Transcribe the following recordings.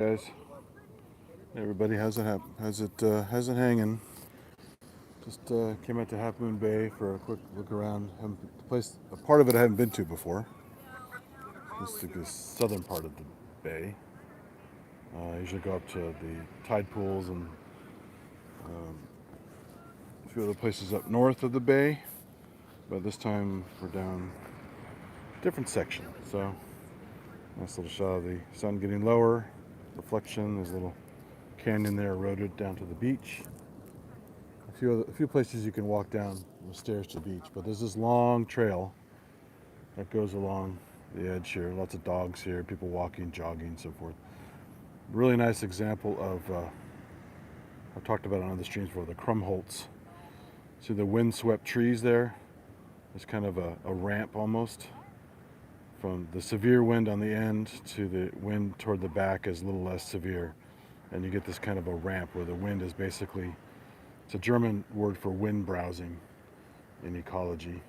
Guys, everybody, how's it hanging? Just came out to Half Moon Bay for a quick look around. A part of it I haven't been to before. This is the southern part of the bay. I usually go up to the tide pools and um, a few other places up north of the bay, but this time we're down a different section. So nice little shot of the sun getting lower, reflection. There's a little canyon there eroded down to the beach. A few places you can walk down the stairs to the beach, but there's this long trail that goes along the edge here. Lots of dogs here, people walking, jogging, so forth. Really nice example of I've talked about it on other streams before, the Krumholtz. See the windswept trees there? It's kind of a ramp almost from the severe wind on the end to the wind toward the back is a little less severe, and you get this kind of a ramp where the wind is basically, it's a German word for wind browsing in ecology.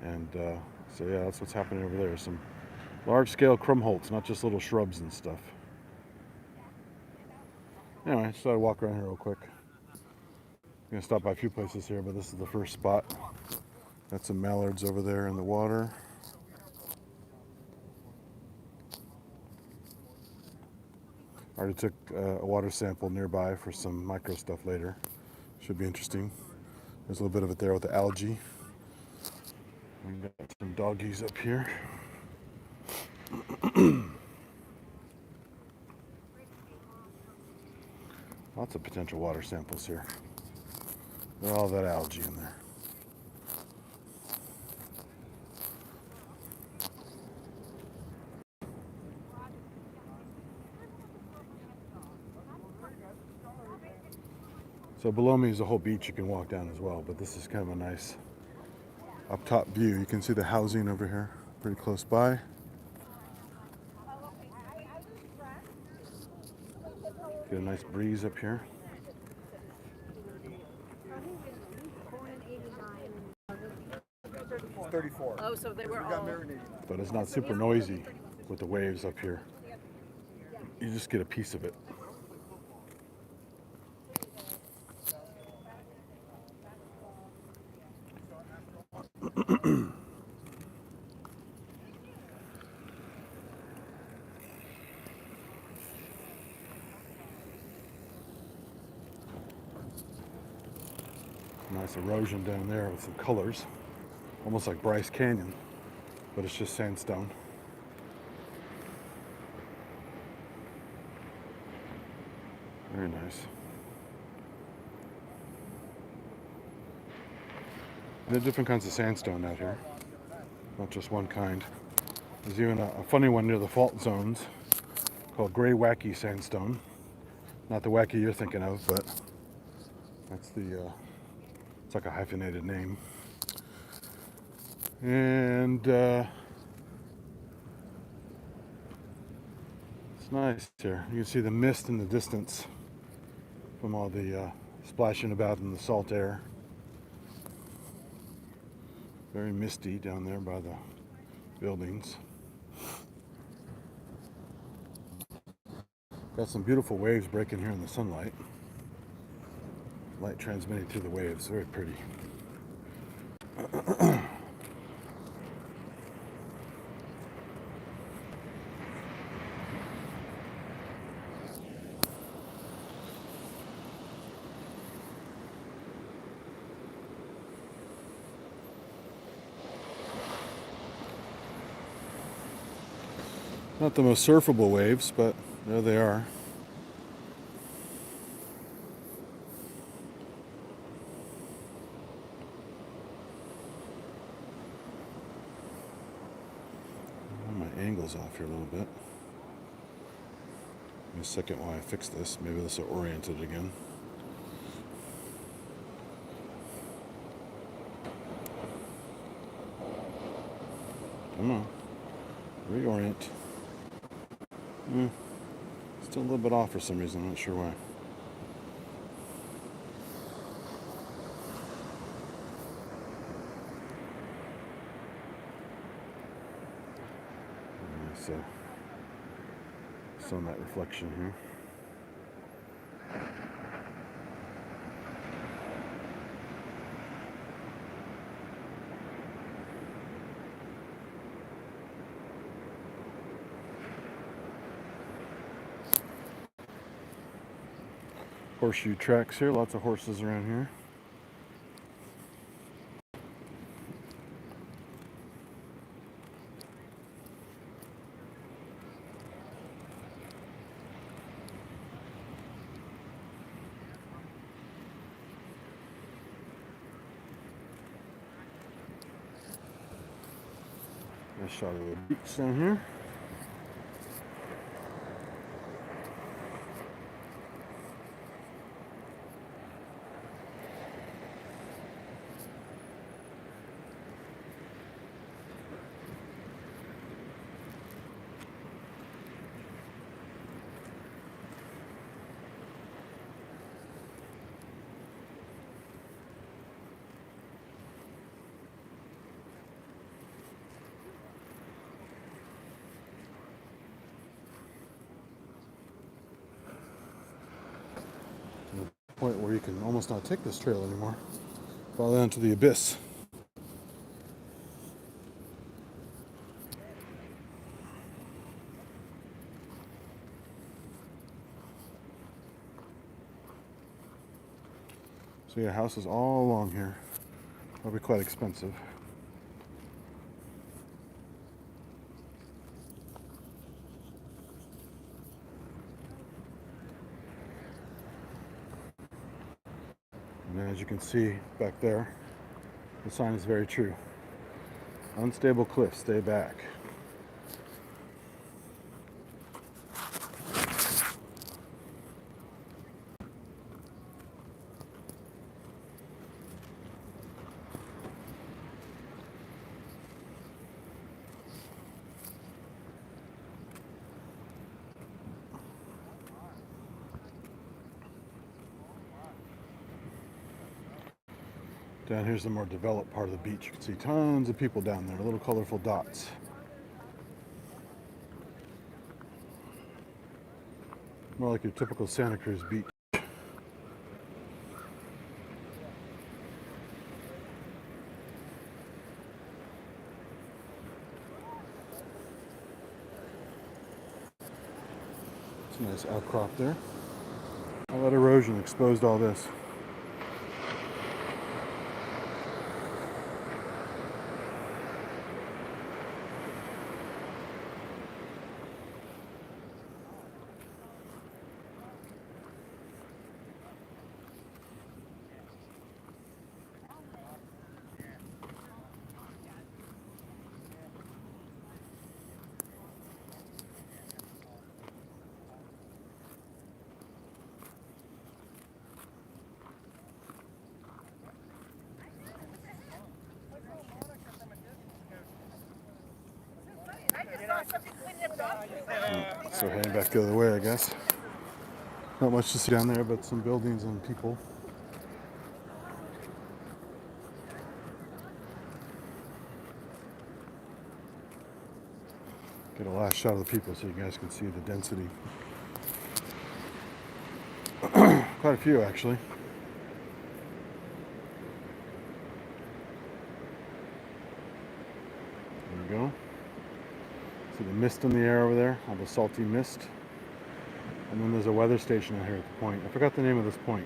And so yeah, that's what's happening over there. Some large-scale Krumholtz, not just little shrubs and stuff. Anyway, just thought I'd walk around here real quick. I'm gonna stop by a few places here, but this is the first spot. Got some mallards over there in the water. I already took a water sample nearby for some micro stuff later. Should be interesting. There's a little bit of it there with the algae. We got some doggies up here. Lots of potential water samples here. There's all that algae in there. So below me is a whole beach you can walk down as well, but this is kind of a nice up top view. You can see the housing over here pretty close by. Get a nice breeze up here. Oh, so they were all. But it's not super noisy with the waves up here. You just get a piece of it. Nice erosion down there with some colors, almost like Bryce Canyon, but it's just sandstone. Very nice. And there are different kinds of sandstone out here, not just one kind. There's even a funny one near the fault zones called gray wacky sandstone. Not the wacky you're thinking of, but that's it's like a hyphenated name. And it's nice here. You can see the mist in the distance from all the splashing about in the salt air. Very misty down there by the buildings. Got some beautiful waves breaking here in the sunlight. Light transmitting through the waves, very pretty. Not the most surfable waves, but there they are. My angle's off here a little bit. Give me a second while I fix this. Maybe this will orient it again. Come on. Reorient. Still a little bit off for some reason. I'm not sure why. Some of that reflection here. Horseshoe tracks here, lots of horses around here. Nice shot of the beach down here. Point where you can almost not take this trail anymore. Fall down to the abyss. So yeah, houses all along here. Probably quite expensive. And as you can see back there, the sign is very true. Unstable cliffs, stay back. Down here's the more developed part of the beach. You can see tons of people down there, little colorful dots. More like your typical Santa Cruz beach. It's a nice outcrop there. All that erosion exposed all this. So heading back the other way, I guess. Not much to see down there, but some buildings and people. Get a last shot of the people so you guys can see the density. Quite a few, actually. There you go. See the mist in the air over there, all the salty mist. And then there's a weather station out here at the point. I forgot the name of this point.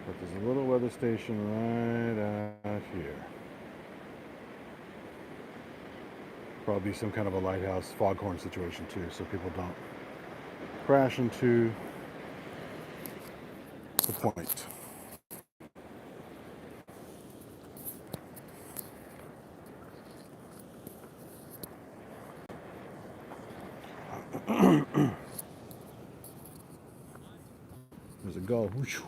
But there's a little weather station right out here. Probably some kind of a lighthouse foghorn situation too, so people don't crash into the point. There's a gull. Whoosh.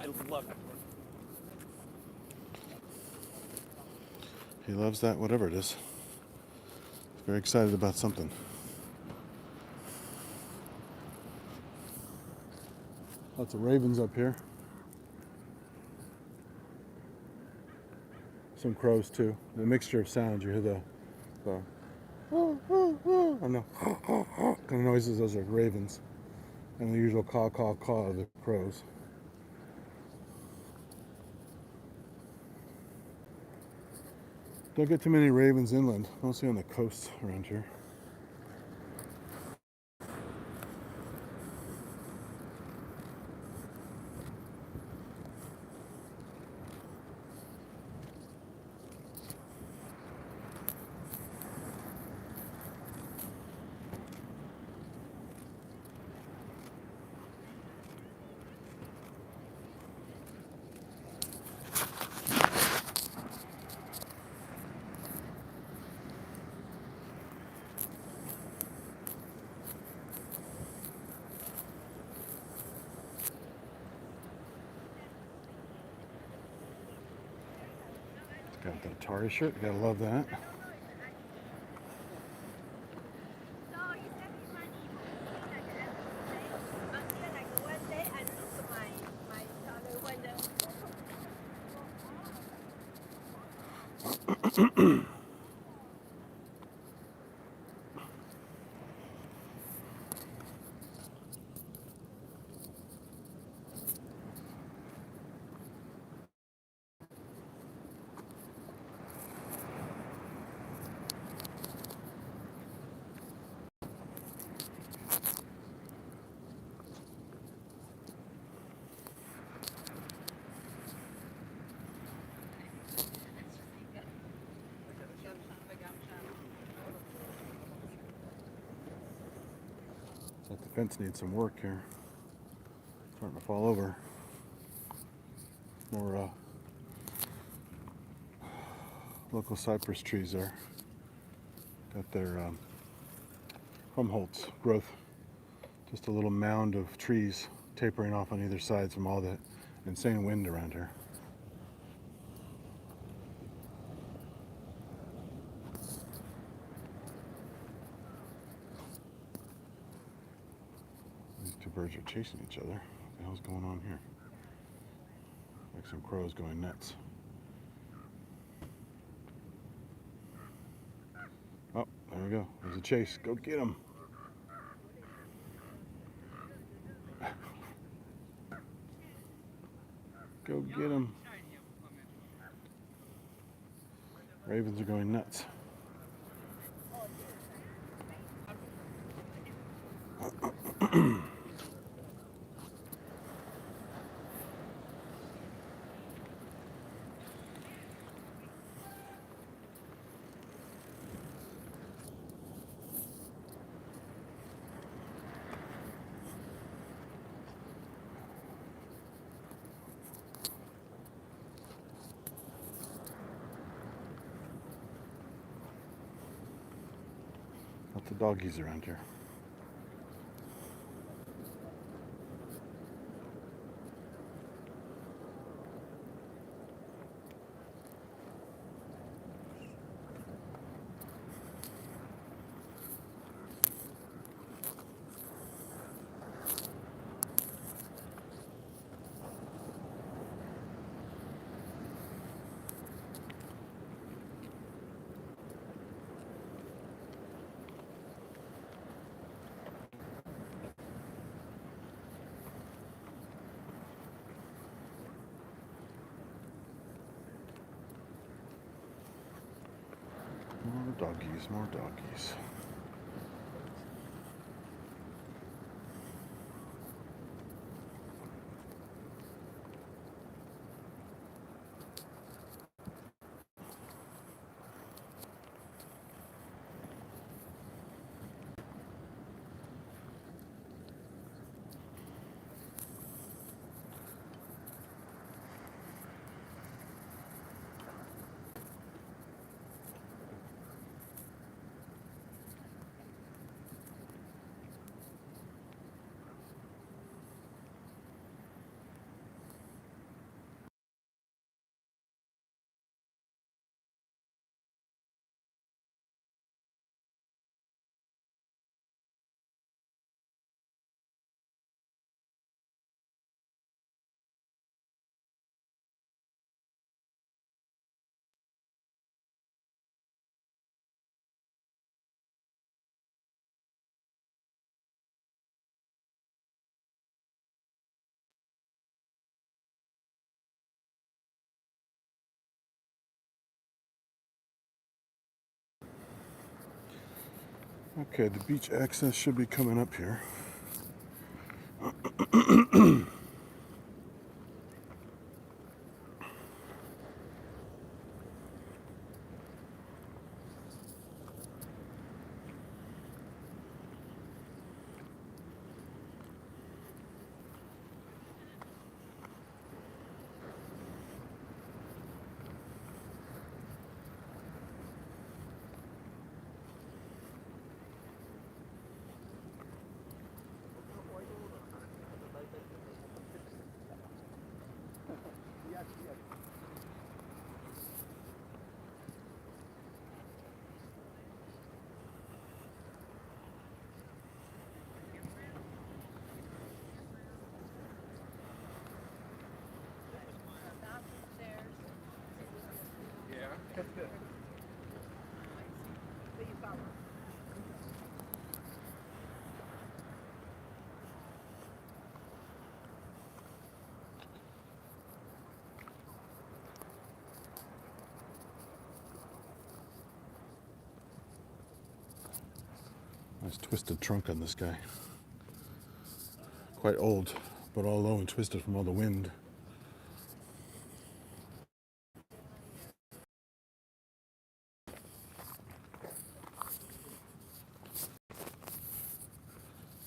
I love it. He loves that, whatever it is. He's very excited about something. Lots of ravens up here. Some crows too. The mixture of sounds. You hear the and the kind of noises. Those are ravens, and the usual caw caw caw of the crows. Don't get too many ravens inland, mostly on the coast around here. Got the Atari shirt, gotta love that. Like the fence needs some work here. Starting to fall over. More local cypress trees there. Got their Humboldt's growth. Just a little mound of trees tapering off on either side from all the insane wind around here. These two birds are chasing each other. What the hell's going on here? Like some crows going nuts. Oh, there we go. There's a chase. Go get him. Go get him. Ravens are going nuts. Lots of doggies around here. More doggies, more doggies. Okay, the beach access should be coming up here. Nice twisted trunk on this guy. Quite old, but all low and twisted from all the wind.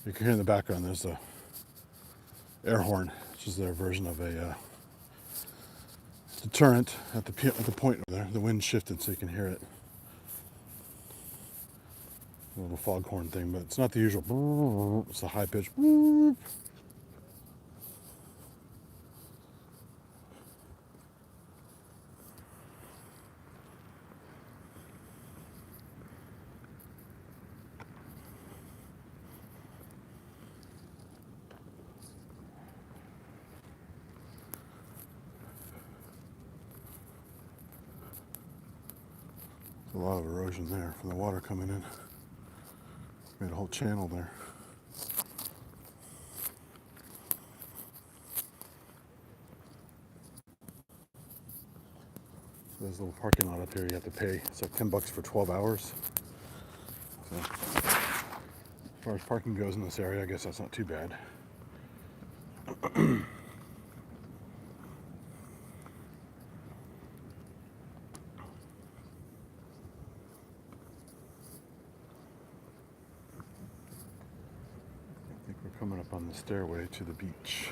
You can hear in the background there's a air horn, which is their version of a deterrent at the point there. The wind shifted so you can hear it. A little foghorn thing, but it's not the usual. It's a high pitch. A lot of erosion there from the water coming in. Made a whole channel there. So there's a little parking lot up here you have to pay. It's like $10 for 12 hours. So as far as parking goes in this area, I guess that's not too bad. I think we're coming up on the stairway to the beach.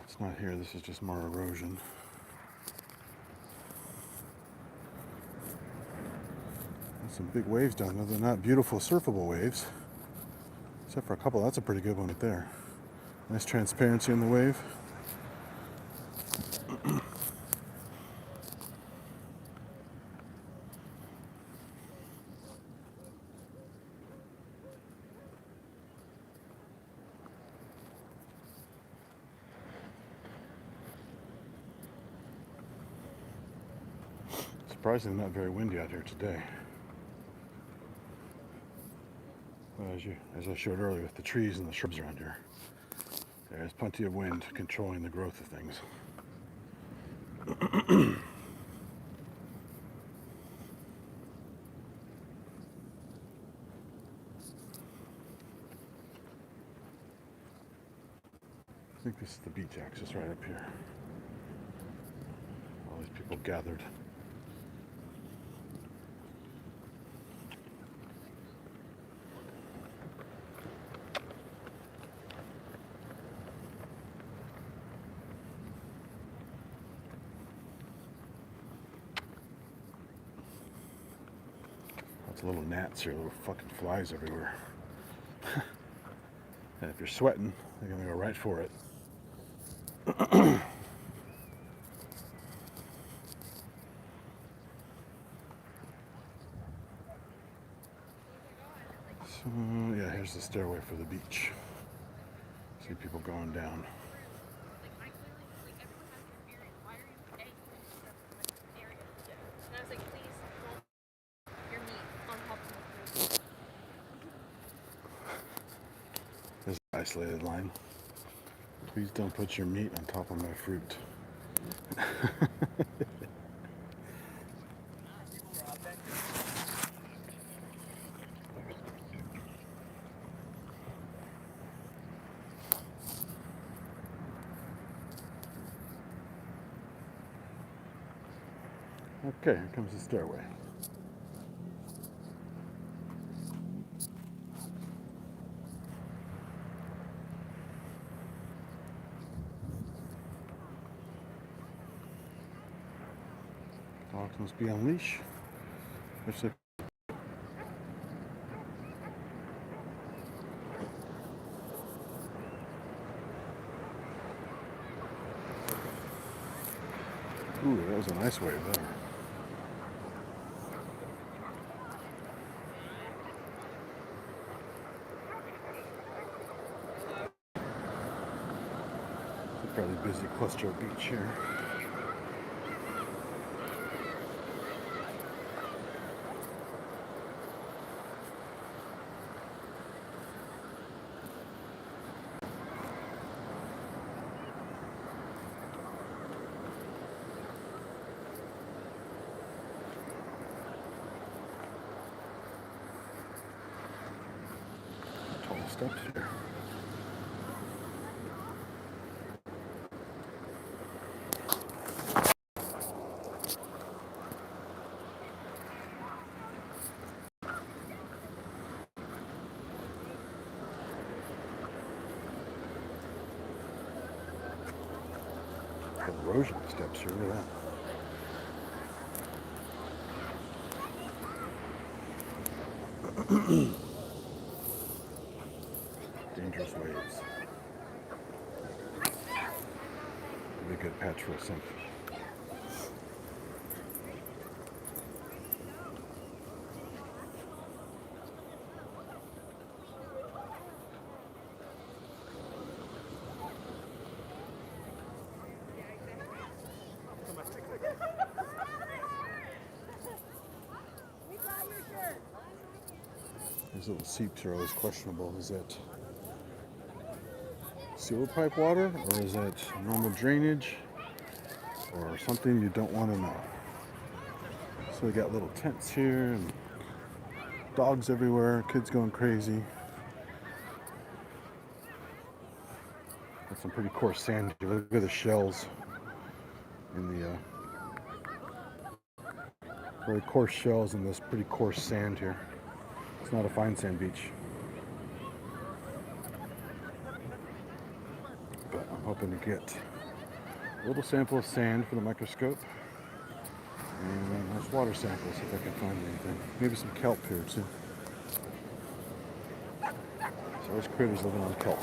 It's not here, this is just more erosion. There's some big waves down there. They're not beautiful surfable waves, except for a couple. That's a pretty good one right there. Nice transparency in the wave. Surprisingly not very windy out here today. But as I showed earlier with the trees and the shrubs around here, there's plenty of wind controlling the growth of things. I think this is the beach access right up here. All these people gathered. Lots of little gnats here, little fucking flies everywhere. And if you're sweating, they're gonna go right for it. So, yeah, here's the stairway for the beach. See people going down. There's an isolated line. Please don't put your meat on top of my fruit. Okay, here comes the stairway. Dogs must be on leash. Especially ooh, that was a nice wave there. It's a fairly busy cluster of beach here. Tall steps here. Erosion steps here, look at that. Dangerous waves. Be a good patch for a sink. These little seeps are always questionable. Is that sewer pipe water, or is that normal drainage, or something you don't want to know? So we got little tents here, and dogs everywhere, kids going crazy. Got some pretty coarse sand here. Look at the shells in the very coarse shells in this pretty coarse sand here. It's not a fine sand beach. But I'm hoping to get a little sample of sand for the microscope. And nice water samples if I can find anything. Maybe some kelp here too. There's always critters living on kelp.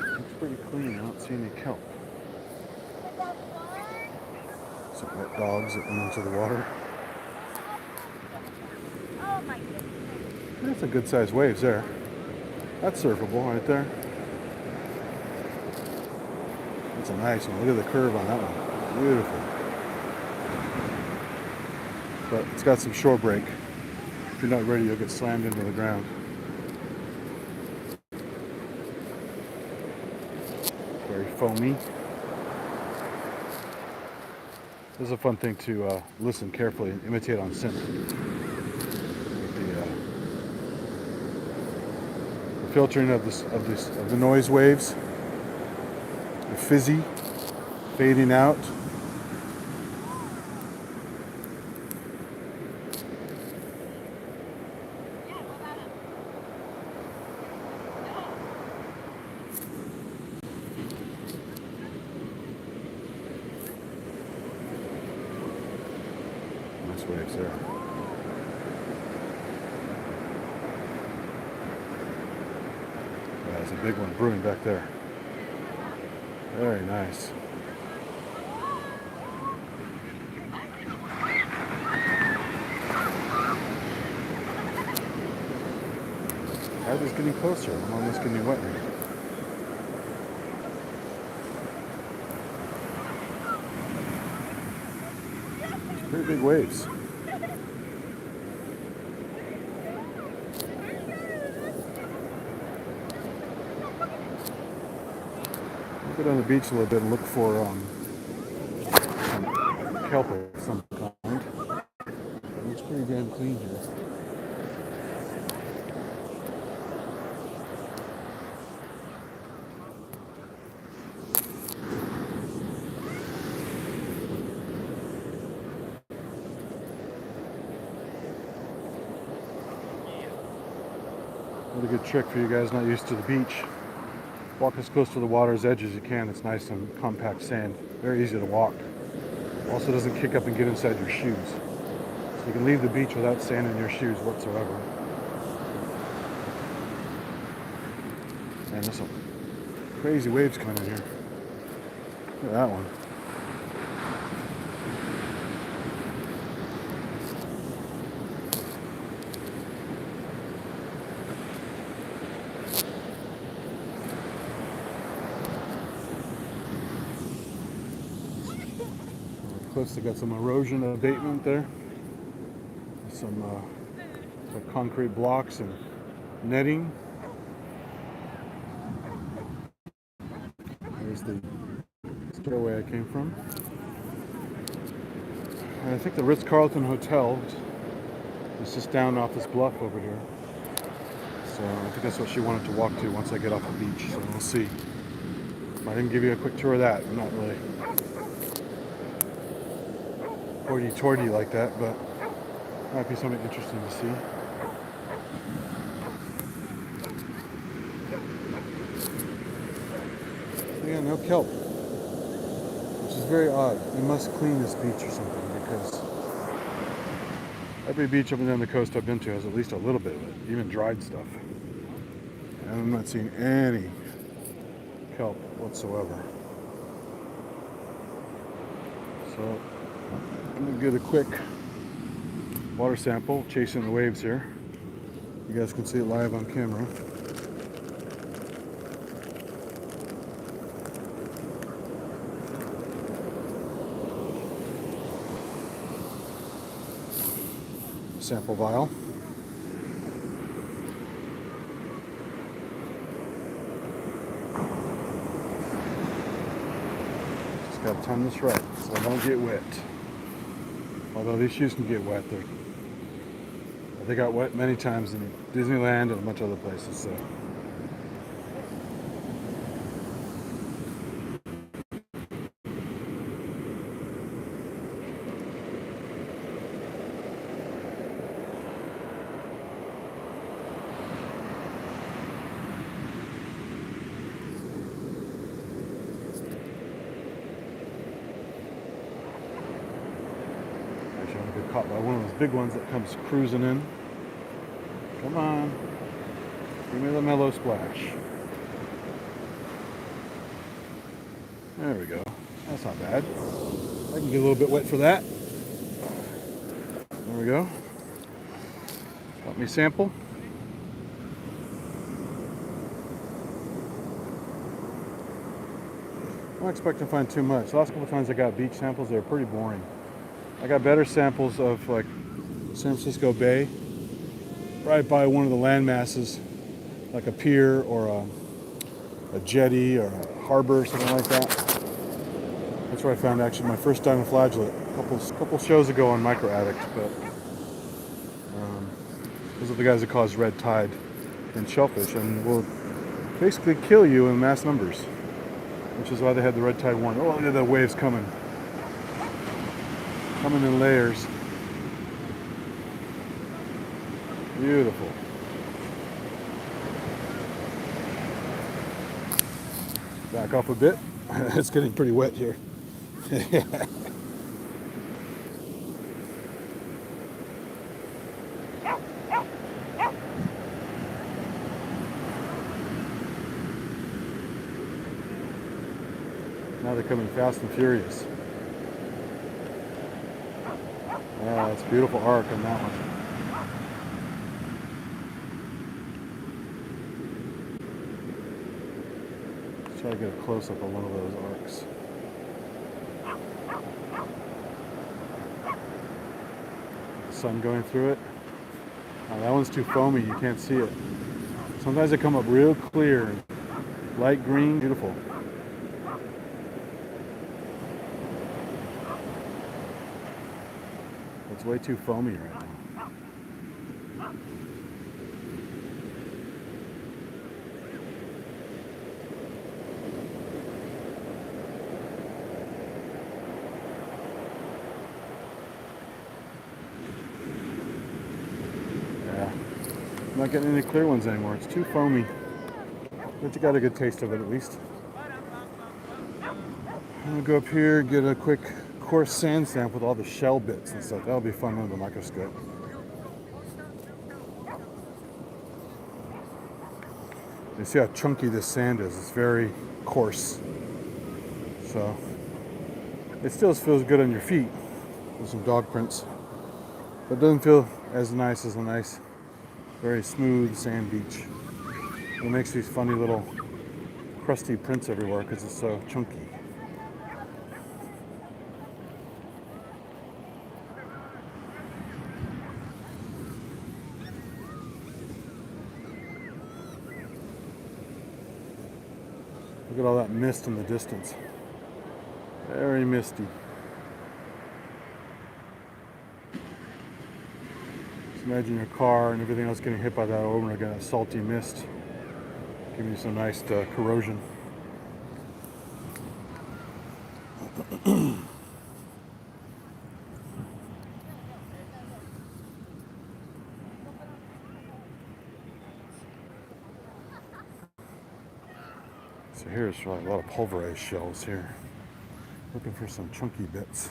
Looks pretty clean. I don't see any kelp. Some wet dogs that went into the water. Oh my goodness. That's a good sized waves there. That's surfable right there. That's a nice one. Look at the curve on that one. Beautiful. But it's got some shore break. If you're not ready, you'll get slammed into the ground. Very foamy. This is a fun thing to listen carefully and imitate on synth. The filtering of the noise waves, the fizzy fading out. Nice waves there. There's a big one brewing back there. Very nice. Weather's getting closer. I'm almost getting wet here. Pretty big waves. I'll go down the beach a little bit and look for some kelp of some kind. It looks pretty damn clean here. Another good trick for you guys not used to the beach. Walk as close to the water's edge as you can. It's nice and compact sand. Very easy to walk. Also doesn't kick up and get inside your shoes. So you can leave the beach without sand in your shoes whatsoever. And there's some crazy waves coming in here. Look at that one. Cliffs, they got some erosion abatement there. Some like concrete blocks and netting. There's the stairway I came from. And I think the Ritz-Carlton Hotel is just down off this bluff over here. So I think that's what she wanted to walk to once I get off the beach. So we'll see. I didn't give you a quick tour of that. I'm not really hoity-toity like that, but might be something interesting to see. Yeah, no kelp, which is very odd. They must clean this beach or something, because every beach up and down the coast I've been to has at least a little bit of it, even dried stuff. And I'm not seeing any kelp whatsoever. So I'm gonna get a quick water sample, chasing the waves here. You guys can see it live on camera. Sample vial. Just gotta time this right so I don't get wet. Although these shoes can get wet, they got wet many times in Disneyland and a bunch of other places. So. Actually, I'm gonna get caught by one of those big ones that comes cruising in. Come on, give me the mellow splash. There we go. That's not bad. I can get a little bit wet for that. There we go. Let me sample. I'm not expecting to find too much. The last couple times I got beach samples, they were pretty boring. I got better samples of like San Francisco Bay, right by one of the land masses, like a pier or a jetty or a harbor or something like that. That's where I found actually my first diamond flagellate a couple shows ago on Micro Addict, but those are the guys that cause red tide in shellfish and will basically kill you in mass numbers, which is why they had the red tide warning. Oh, look at the waves coming in layers. Beautiful. Back off a bit. It's getting pretty wet here. Now they're coming fast and furious. Yeah, it's a beautiful arc on that one. Let's try to get a close-up on one of those arcs. Sun going through it. Oh, that one's too foamy, you can't see it. Sometimes they come up real clear, light green, beautiful. It's way too foamy right now. Yeah, I'm not getting any clear ones anymore. It's too foamy. But you got a good taste of it at least. I'm gonna go up here and get a quick coarse sand stamp with all the shell bits and stuff. That'll be fun under the microscope. You see how chunky this sand is. It's very coarse. So it still feels good on your feet. There's some dog prints. But it doesn't feel as nice as a nice, very smooth sand beach. It makes these funny little crusty prints everywhere because it's so chunky. Look at all that mist in the distance. Very misty. Just imagine your car and everything else getting hit by that over and again, that salty mist. Giving you some nice corrosion. So here's a lot of pulverized shells here. Looking for some chunky bits.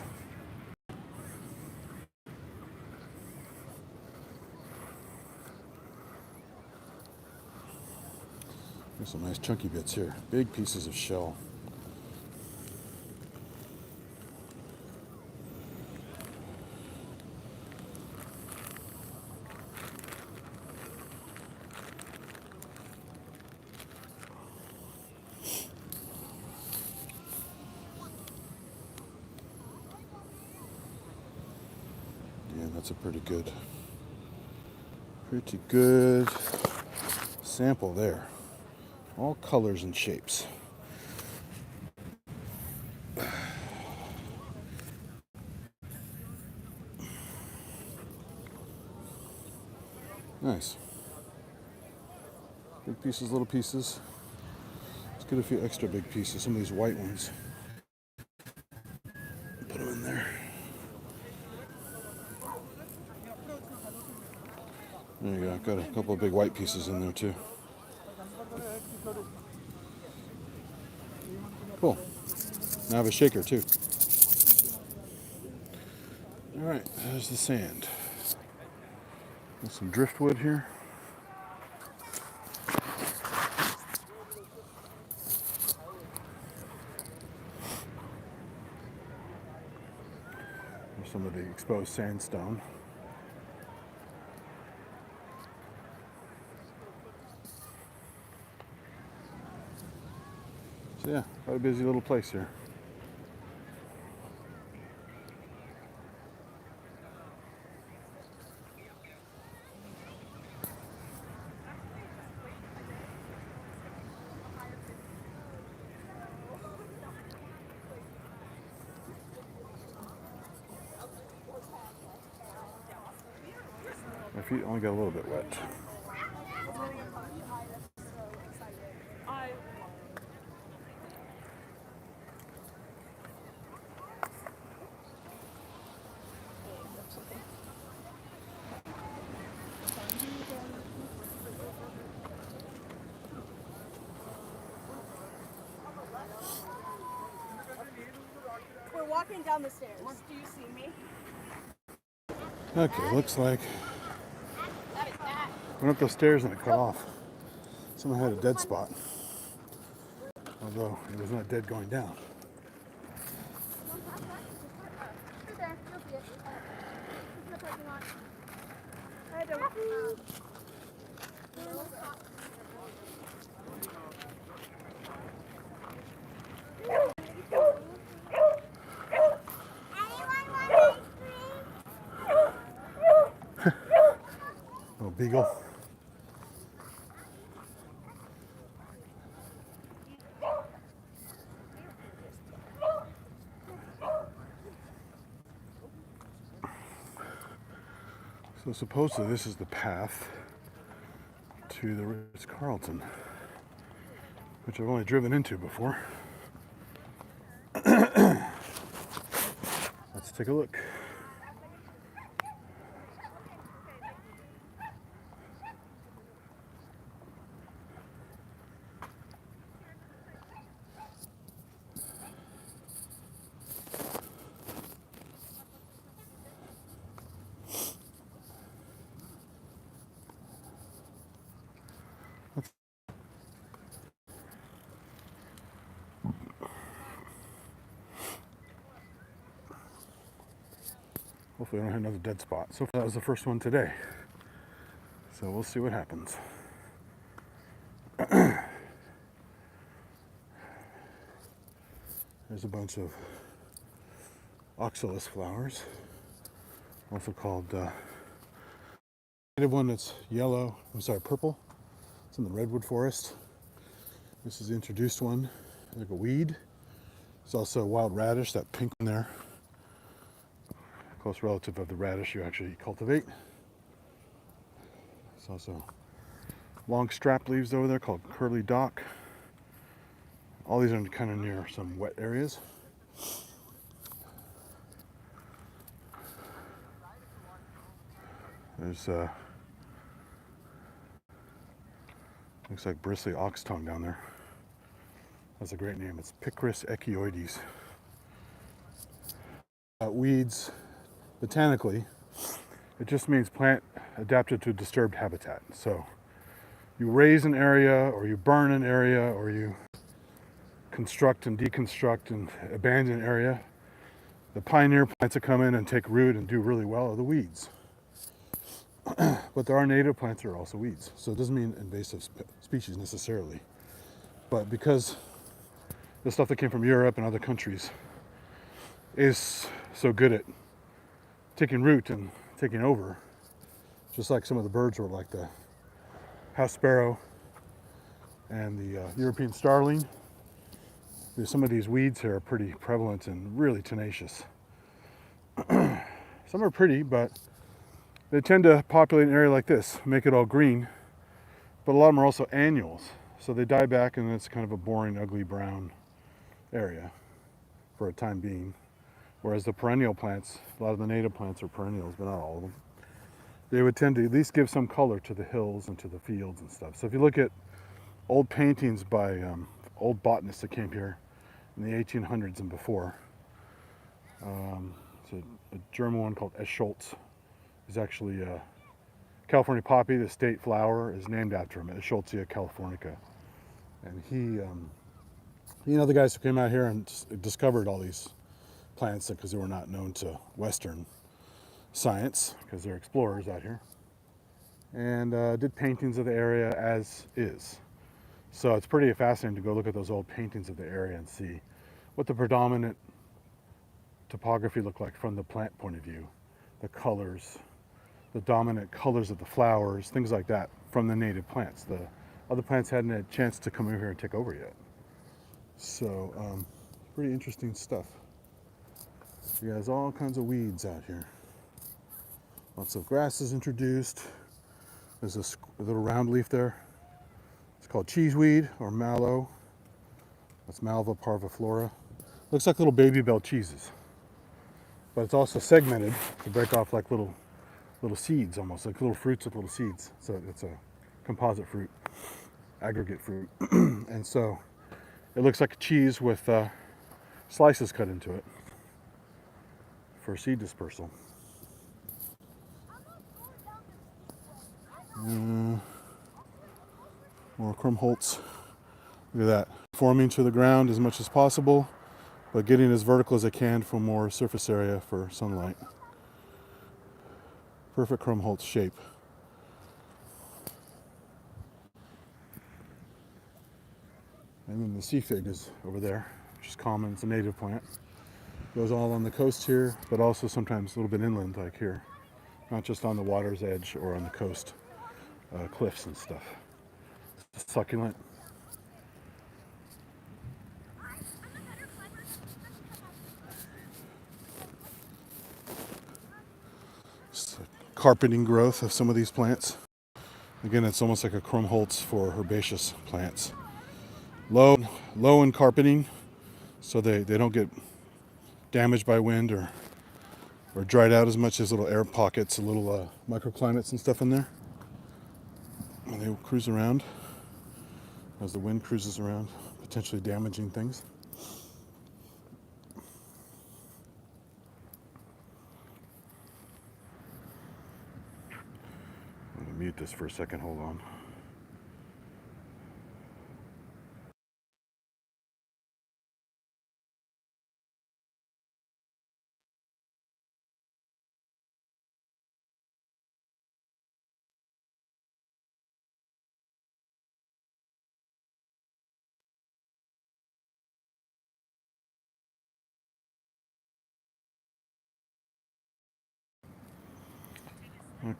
There's some nice chunky bits here. Big pieces of shell. Yeah, that's a pretty good sample there. All colors and shapes. Nice. Big pieces, little pieces. Let's get a few extra big pieces, some of these white ones. Put them in there. There you go. Got a couple of big white pieces in there too. Cool. Now I have a shaker too. All right, there's the sand. Got some driftwood here. There's some of the exposed sandstone. So yeah, quite a busy little place here. My feet only got a little bit wet. We're walking down the stairs. Do you see me? Okay, looks like went up those stairs and it cut off. Someone had a dead spot. Although it was not dead going down. beagle. So supposedly this is the path to the Ritz-Carlton, which I've only driven into before. Let's take a look. Hopefully I don't have another dead spot. So far that was the first one today. So we'll see what happens. There's a bunch of oxalis flowers, also called native one that's yellow, purple. It's in the redwood forest. This is the introduced one, like a weed. There's also wild radish, that pink one there. Close relative of the radish you actually cultivate. There's also long strap leaves over there called curly dock. All these are kind of near some wet areas. There's looks like bristly ox tongue down there. That's a great name. It's Picris echioides. Weeds, botanically, it just means plant adapted to disturbed habitat. So you raise an area, or you burn an area, or you construct and deconstruct and abandon an area. The pioneer plants that come in and take root and do really well are the weeds. But there are native plants that are also weeds. So it doesn't mean invasive species necessarily. But because the stuff that came from Europe and other countries is so good at taking root and taking over, just like some of the birds were, like the house sparrow and the European starling. Some of these weeds here are pretty prevalent and really tenacious. Some are pretty, but they tend to populate an area like this, make it all green, but a lot of them are also annuals. So they die back and it's kind of a boring, ugly brown area for a time being. Whereas the perennial plants, a lot of the native plants are perennials, but not all of them. They would tend to at least give some color to the hills and to the fields and stuff. So if you look at old paintings by old botanists that came here in the 1800s and before, so a German one called Eschscholtz is actually a California poppy. The state flower is named after him, Eschscholtzia californica. And he and other guys who came out here and discovered all these plants because they were not known to Western science, because they're explorers out here, and did paintings of the area as is. So it's pretty fascinating to go look at those old paintings of the area and see what the predominant topography looked like from the plant point of view, the colors, the dominant colors of the flowers, things like that from the native plants. The other plants hadn't had a chance to come over here and take over yet. So pretty interesting stuff. You guys, all kinds of weeds out here. Lots of grasses introduced. There's a little round leaf there. It's called cheeseweed or mallow. That's Malva parviflora. Looks like little baby bell cheeses. But it's also segmented to break off like little seeds, almost like little fruits with little seeds. So it's a composite fruit, aggregate fruit. And so it looks like a cheese with slices cut into it for seed dispersal. More Krummholz. Look at that. Forming to the ground as much as possible, but getting as vertical as I can for more surface area for sunlight. Perfect Krummholz shape. And then the sea fig is over there, which is common. It's a native plant. Goes all on the coast here, but also sometimes a little bit inland, like here. Not just on the water's edge or on the coast. cliffs and stuff. It's succulent. It's a carpeting growth of some of these plants. Again, it's almost like a Krummholz for herbaceous plants. Low in carpeting, so they don't get damaged by wind or dried out as much as little air pockets, little microclimates and stuff in there. And they will cruise around as the wind cruises around, potentially damaging things. I'm going to mute this for a second, hold on.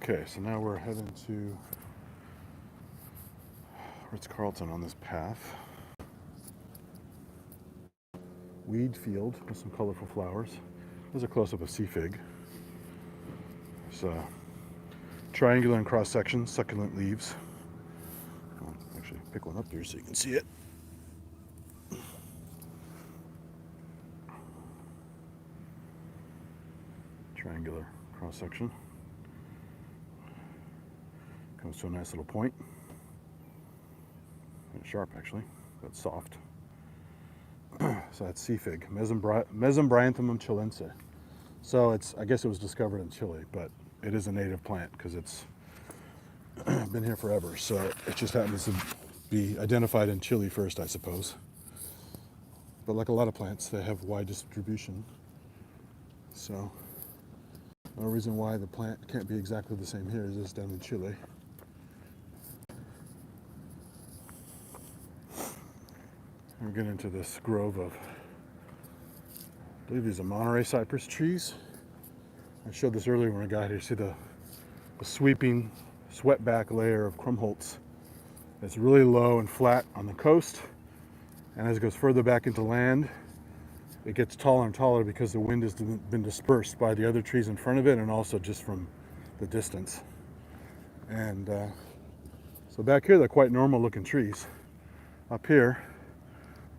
Okay, so now we're heading to Ritz-Carlton on this path. Weed field with some colorful flowers. There's a close-up of sea fig. It's triangular in cross section, succulent leaves. I'll actually pick one up here so you can see it. Triangular cross section. Comes to a nice little point. It's sharp actually, but soft. So that's sea fig, Mesembryanthemum chilense. So I guess it was discovered in Chile, but it is a native plant because it's been here forever. So it just happens to be identified in Chile first, I suppose. But like a lot of plants, they have wide distribution. So no reason why the plant can't be exactly the same here as it is down in Chile. We're getting into this grove of, I believe these are Monterey cypress trees. I showed this earlier when I got here. See the sweeping swept-back layer of Krummholz. It's really low and flat on the coast, and as it goes further back into land, it gets taller and taller because the wind has been dispersed by the other trees in front of it and also just from the distance. And so back here, they're quite normal-looking trees. Up here,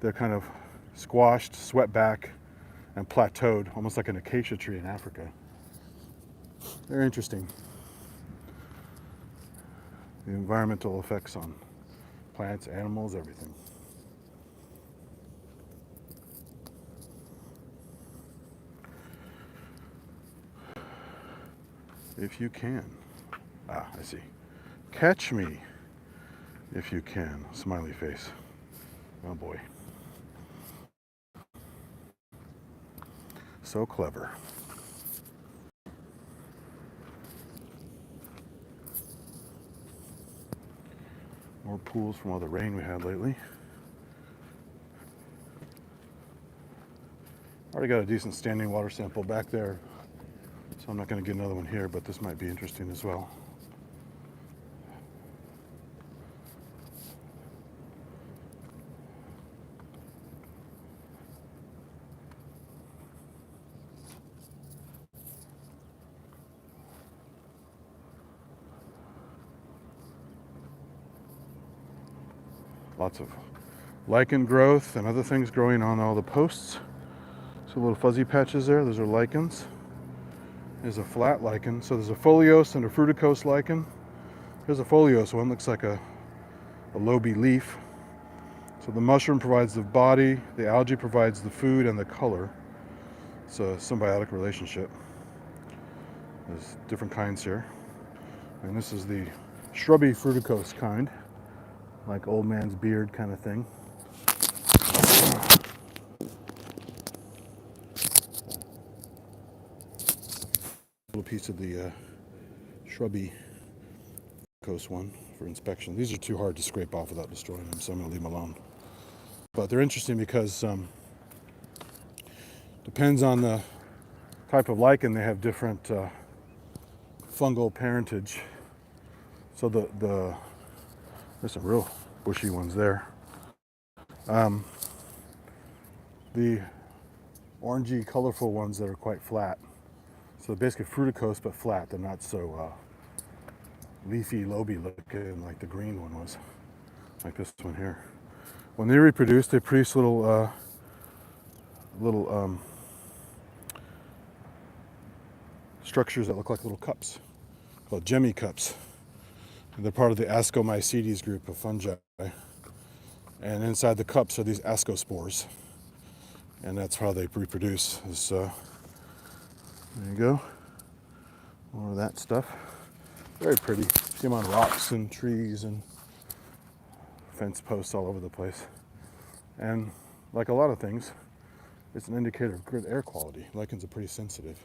they're kind of squashed, swept back, and plateaued, almost like an acacia tree in Africa. They're interesting. The environmental effects on plants, animals, everything. If you can. Ah, I see. Catch me if you can. Smiley face. Oh boy. So clever. More pools from all the rain we had lately. Already got a decent standing water sample back there, so I'm not going to get another one here, but this might be interesting as well. Lots of lichen growth and other things growing on all the posts. So little fuzzy patches there, those are lichens. There's a flat lichen. So there's a foliose and a fruticose lichen. Here's a foliose one, looks like a lobe leaf. So the mushroom provides the body, the algae provides the food and the color. It's a symbiotic relationship. There's different kinds here. And this is the shrubby fruticose kind, like old man's beard kind of thing. A little piece of the shrubby fruticose one for inspection. These are too hard to scrape off without destroying them, so I'm going to leave them alone. But they're interesting because depends on the type of lichen, they have different fungal parentage. So there's some real bushy ones there. The orangey, colorful ones that are quite flat. So basically fruticose but flat. They're not so leafy, loby looking like the green one was, like this one here. When they reproduce, they produce little structures that look like little cups, called gemmy cups. And they're part of the Ascomycetes group of fungi. And inside the cups are these ascospores. And that's how they reproduce. There you go. More of that stuff. Very pretty. See them on rocks and trees and fence posts all over the place. And like a lot of things, it's an indicator of good air quality. Lichens are pretty sensitive.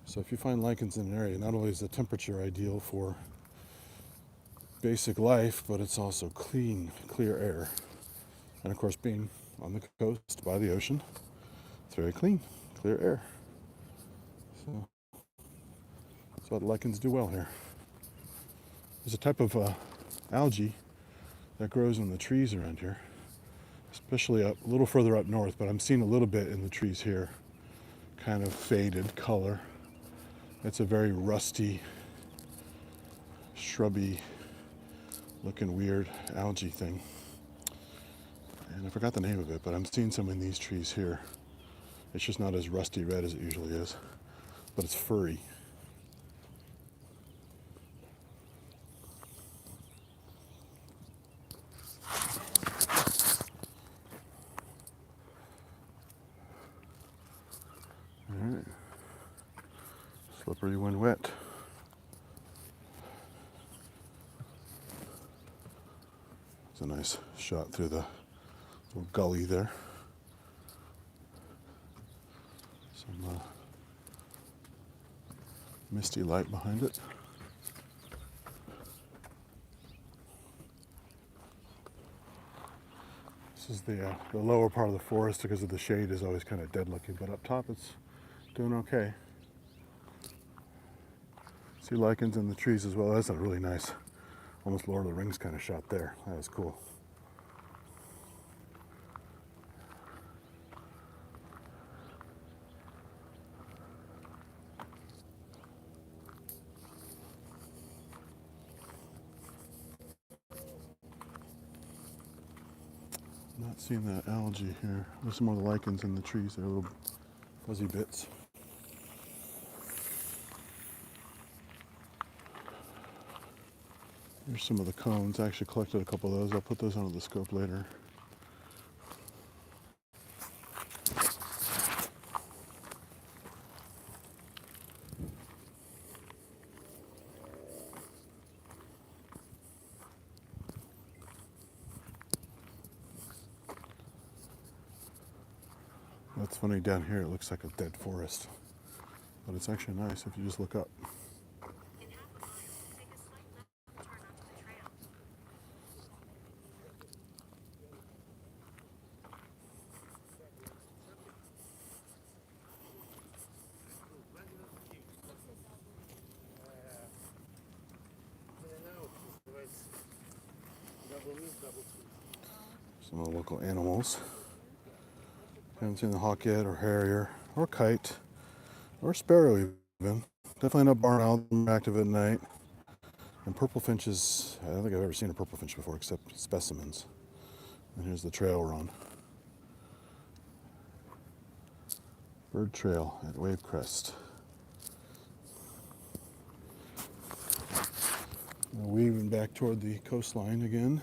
So if you find lichens in an area, not only is the temperature ideal for basic life, but it's also clean, clear air. And of course, being on the coast by the ocean, it's very clean, clear air. So that's what lichens do well here. There's a type of algae that grows in the trees around here, especially up a little further up north, but I'm seeing a little bit in the trees here, kind of faded color. It's a very rusty, shrubby looking weird algae thing. And I forgot the name of it, but I'm seeing some in these trees here. It's just not as rusty red as it usually is, but it's furry. All right. Slippery when wet. It's a nice shot through the little gully there. Some misty light behind it. This is the lower part of the forest because of the shade is always kind of dead looking, but up top it's doing okay. See lichens in the trees as well. That's a really nice, almost Lord of the Rings kind of shot there. That was cool. Not seeing that algae here. There's some more lichens in the trees. They're little fuzzy bits. Here's some of the cones. I actually collected a couple of those. I'll put those onto the scope later. That's funny, down here it looks like a dead forest, but it's actually nice if you just look up. Some of the local animals. Haven't seen the hawk yet, or harrier, or kite, or sparrow even. Definitely not barn owl, active at night. And purple finches, I don't think I've ever seen a purple finch before except specimens. And here's the trail we're on. Bird Trail at Wave Crest. Weaving back toward the coastline again.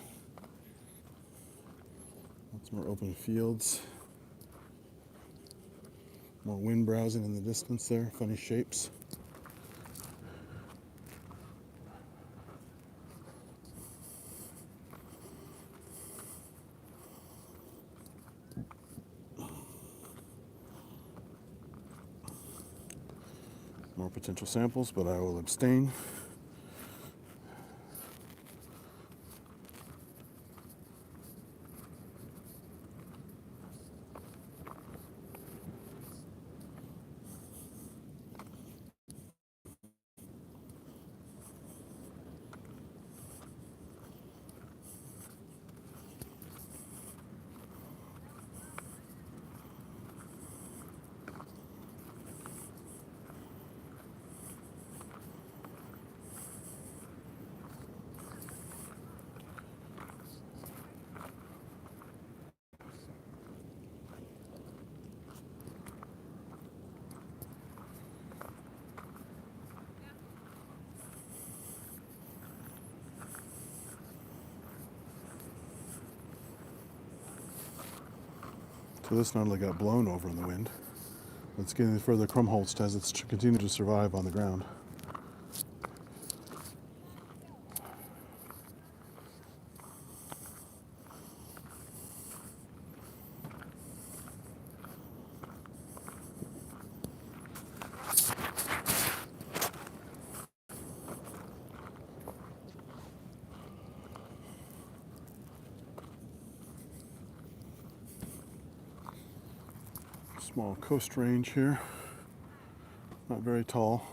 Lots more open fields. More wind browsing in the distance there, funny shapes. More potential samples, but I will abstain. So this not only got blown over in the wind, but it's getting further Krummholz as it's continued to survive on the ground. Small coast range here, not very tall.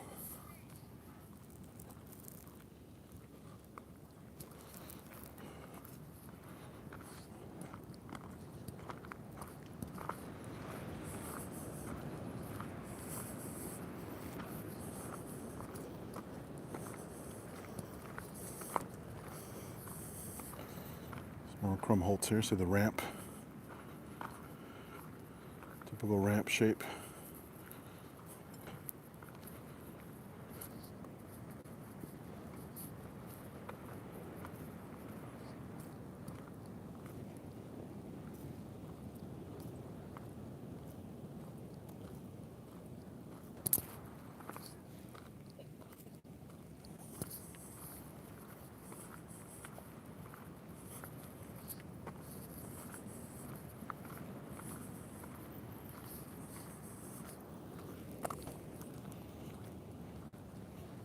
Small Krummholz here, see the ramp. Typical ramp shape.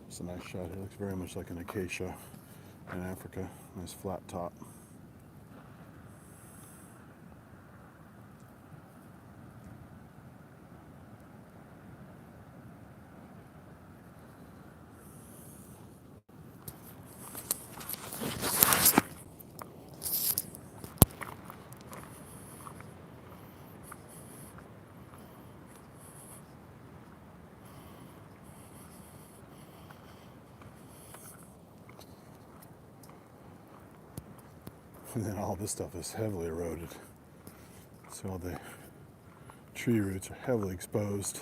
It's a nice shot here. Looks very much like an acacia in Africa. Nice flat top. And then all this stuff is heavily eroded. So all the tree roots are heavily exposed.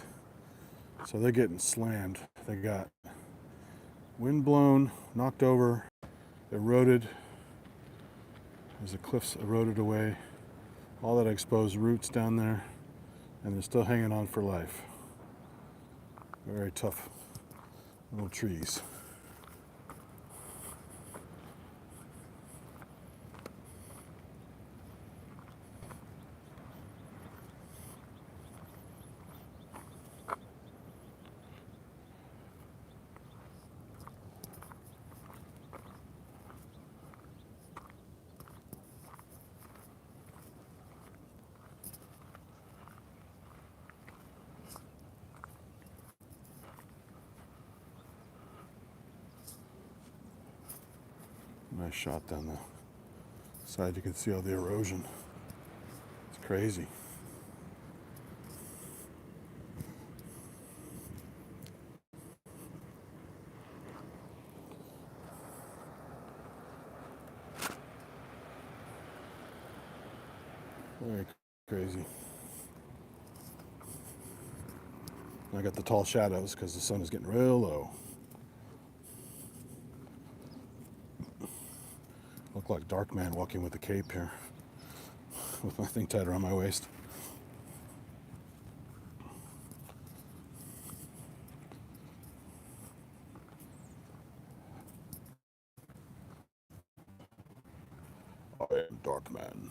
So they're getting slammed. They got wind blown, knocked over, eroded. As the cliffs eroded away, all that exposed roots down there, and they're still hanging on for life. Very tough little trees. Nice shot down the side. You can see all the erosion. It's crazy. Very crazy. I got the tall shadows because the sun is getting real low. Look like Darkman walking with a cape here, with my thing tied around my waist. I am Darkman.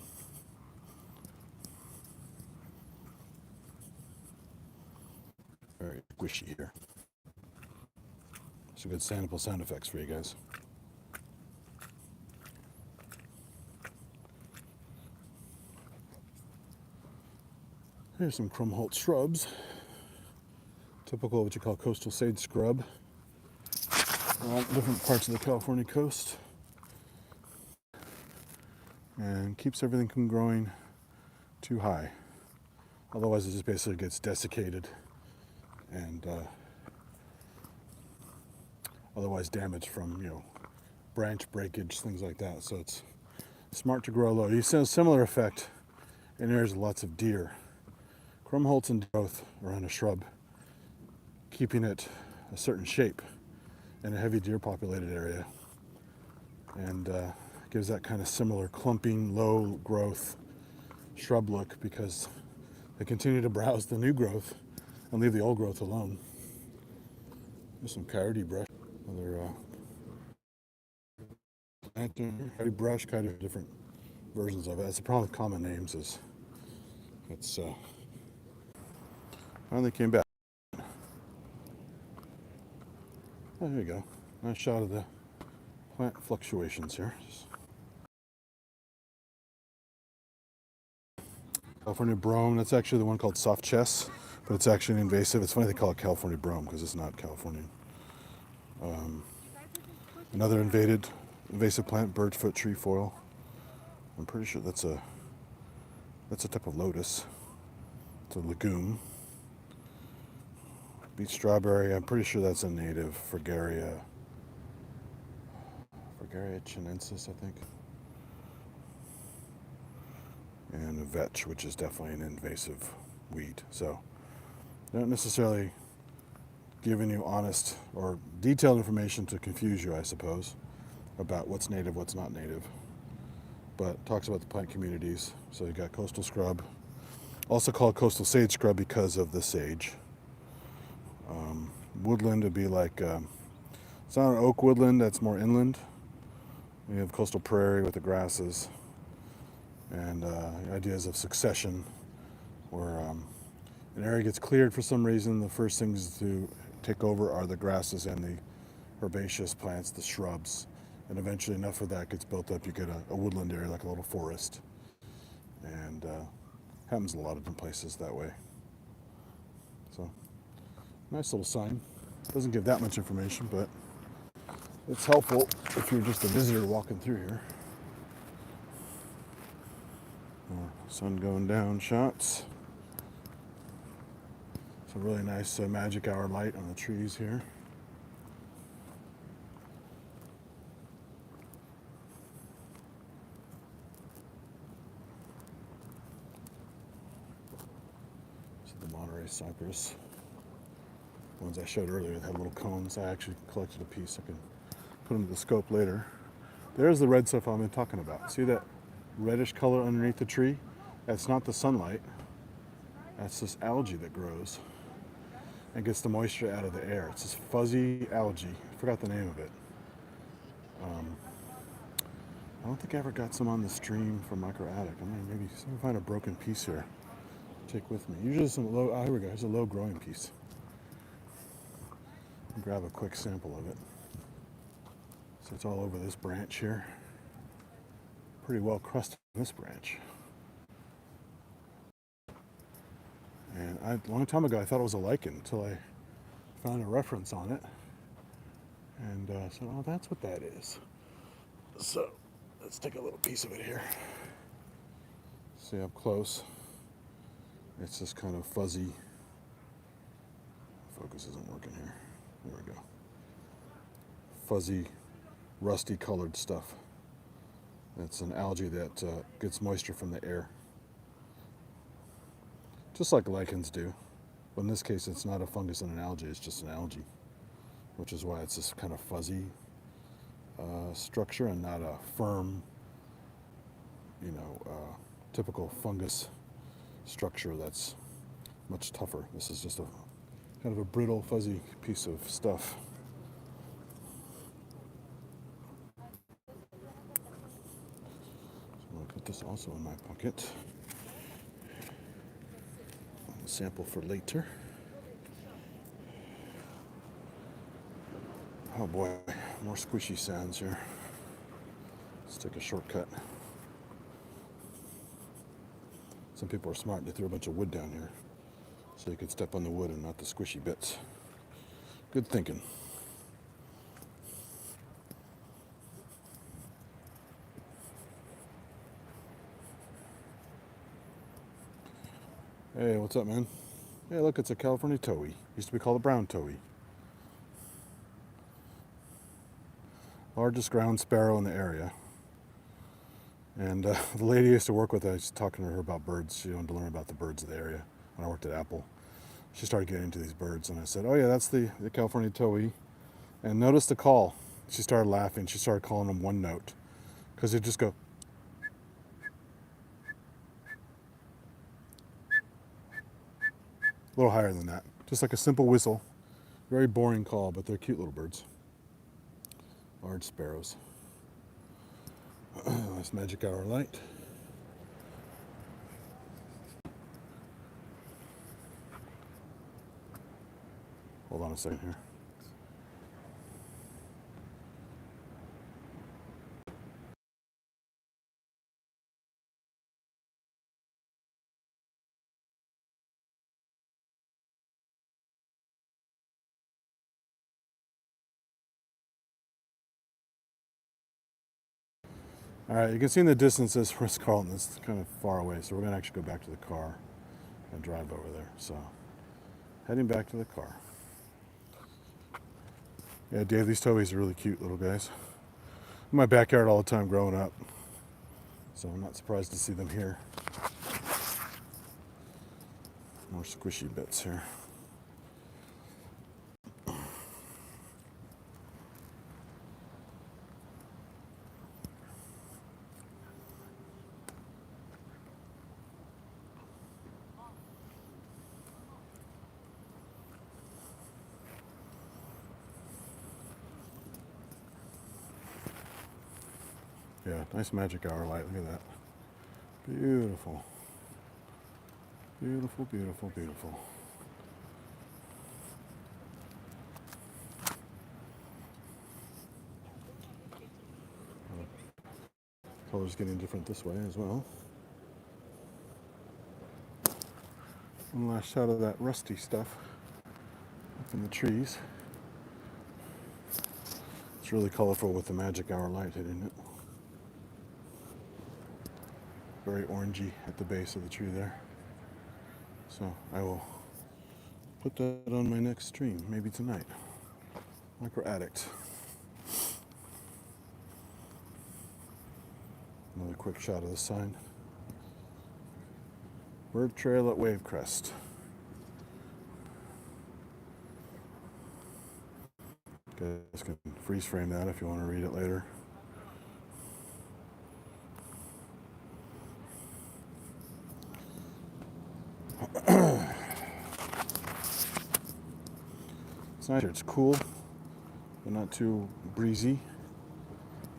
Very squishy here. Some good sample sound effects for you guys. Here's some Krummholz shrubs. Typical what you call coastal sage scrub. All different parts of the California coast. And keeps everything from growing too high. Otherwise it just basically gets desiccated and otherwise damaged from, branch breakage, things like that. So it's smart to grow low. You see a similar effect in areas with lots of deer. Krummholz and growth around a shrub, keeping it a certain shape in a heavy deer populated area, and gives that kind of similar clumping, low growth shrub look, because they continue to browse the new growth and leave the old growth alone. There's some coyote brush, another coyote brush, kind of different versions of it. That's the problem with common names is it's finally came back. Oh, there you go. Nice shot of the plant fluctuations here. California brome, that's actually the one called soft chess, but it's actually an invasive. It's funny they call it California brome because it's not Californian. Another invasive plant, birchfoot trefoil. I'm pretty sure that's a type of lotus. It's a legume. Beach strawberry, I'm pretty sure that's a native Fragaria chinensis, I think. And a vetch, which is definitely an invasive weed. So they're not necessarily giving you honest or detailed information to confuse you, I suppose, about what's native, what's not native. But talks about the plant communities. So you got coastal scrub, also called coastal sage scrub because of the sage. Woodland would be like, it's not an oak woodland, that's more inland. You have coastal prairie with the grasses and ideas of succession, where an area gets cleared for some reason, the first things to take over are the grasses and the herbaceous plants, the shrubs, and eventually enough of that gets built up, you get a woodland area, like a little forest. And happens in a lot of different places that way. So, nice little sign. Doesn't give that much information, but it's helpful if you're just a visitor walking through here. More sun going down shots. Some really nice magic hour light on the trees here. This is the Monterey cypress. The ones I showed earlier that had little cones. I actually collected a piece. I can put them to the scope later. There's the red stuff I've been talking about. See that reddish color underneath the tree? That's not the sunlight. That's this algae that grows and gets the moisture out of the air. It's this fuzzy algae. I forgot the name of it. I don't think I ever got some on the stream from Micro Attic. I mean, maybe see if I can find a broken piece here. Take with me. Usually some low. Oh, here we go. Here's a low growing piece. Grab a quick sample of it. So it's all over this branch here. Pretty well crusted on this branch. And a long time ago I thought it was a lichen until I found a reference on it. And said, oh, that's what that is. So let's take a little piece of it here. See up close. It's this kind of fuzzy. Focus isn't working here. There we go. Fuzzy, rusty colored stuff. It's an algae that gets moisture from the air. Just like lichens do. But in this case, it's not a fungus and an algae, it's just an algae. Which is why it's this kind of fuzzy structure and not a firm, typical fungus structure that's much tougher. This is just a kind of a brittle, fuzzy piece of stuff. So I'm going to put this also in my pocket. A sample for later. Oh boy, more squishy sounds here. Let's take a shortcut. Some people are smart and they threw a bunch of wood down here so you could step on the wood and not the squishy bits. Good thinking. Hey, what's up, man? Hey, look, it's a California towhee. Used to be called a brown towhee. Largest ground sparrow in the area. And the lady I used to work with, I was talking to her about birds. She wanted to learn about the birds of the area when I worked at Apple. She started getting into these birds, and I said, oh yeah, that's the California towhee. And notice the call. She started laughing. She started calling them one note. Because they just go. A little higher than that. Just like a simple whistle. Very boring call, but they're cute little birds. Large sparrows. Nice magic hour light. Hold on a second here. All right, you can see in the distance this Ritz-Carlton is kind of far away, so we're gonna actually go back to the car and drive over there. So, heading back to the car. Yeah, Dave, these towies are really cute little guys. In my backyard all the time growing up, so I'm not surprised to see them here. More squishy bits here. Yeah, nice magic hour light. Look at that. Beautiful. Beautiful, beautiful, beautiful. Color's getting different this way as well. One last shot of that rusty stuff up in the trees. It's really colorful with the magic hour light hitting it. Very orangey at the base of the tree there. So I will put that on my next stream, maybe tonight. Micro Addict. Another quick shot of the sign. Bird Trail at Wavecrest. You guys can freeze frame that if you want to read it later. It's nice here. It's cool, but not too breezy.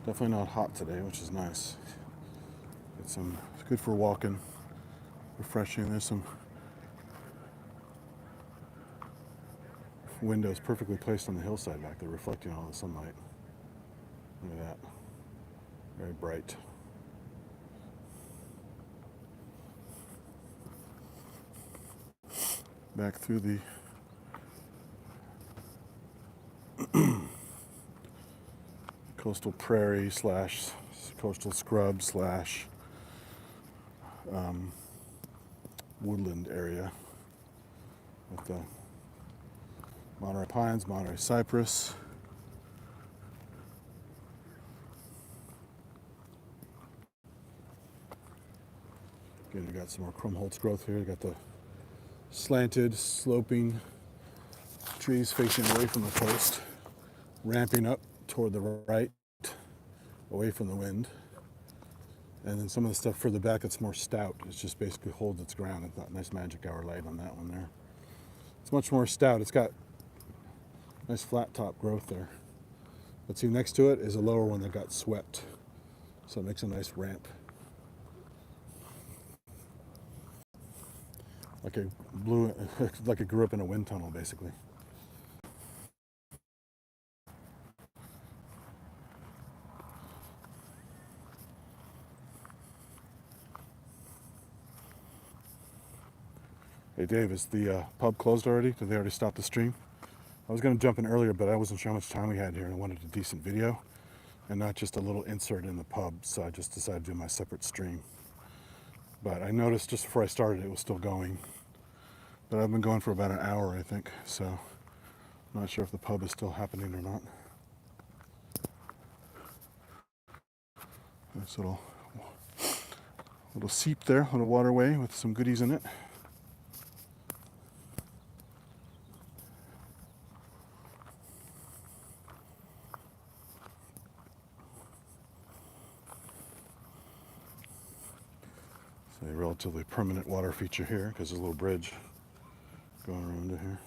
Definitely not hot today, which is nice. It's good for walking, refreshing. There's some windows perfectly placed on the hillside back there, reflecting all the sunlight. Look at that. Very bright. Back through the coastal prairie slash coastal scrub slash woodland area with the Monterey pines, Monterey cypress. Again, we got some more Krummholz growth here. We got the slanted, sloping trees facing away from the coast, ramping up toward the right, away from the wind. And then some of the stuff further back that's more stout. It just basically holds its ground. It's got nice magic hour light on that one there. It's much more stout. It's got nice flat top growth there. But see, next to it is a lower one that got swept. So it makes a nice ramp. Like like it grew up in a wind tunnel, basically. Hey Dave, is the pub closed already? Did they already stop the stream? I was going to jump in earlier, but I wasn't sure how much time we had here, and I wanted a decent video and not just a little insert in the pub, so I just decided to do my separate stream. But I noticed just before I started it was still going. But I've been going for about an hour, I think, so I'm not sure if the pub is still happening or not. Nice little seep there, little waterway with some goodies in it. It's a relatively permanent water feature here because there's a little bridge Going around to here.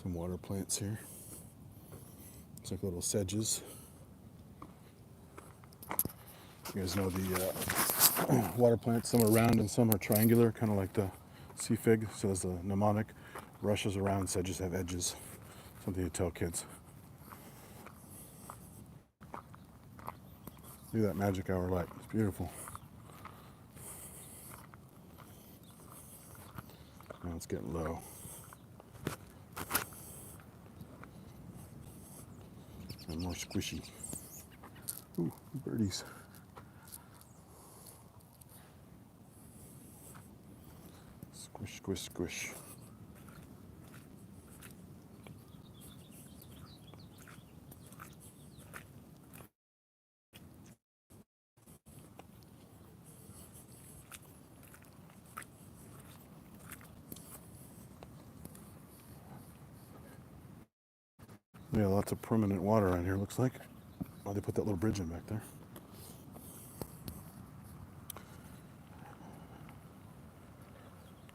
Some water plants here. It's like little sedges. You guys know the water plants, some are round and some are triangular, kind of like the sea fig. So there's the mnemonic. Russia's around, sedges have edges. Something to tell kids. Look at that magic hour light. It's beautiful. Now it's getting low. And more squishy. Ooh, birdies. Squish, squish, squish. Yeah, lots of permanent water around here, looks like. Oh, they put that little bridge in back there.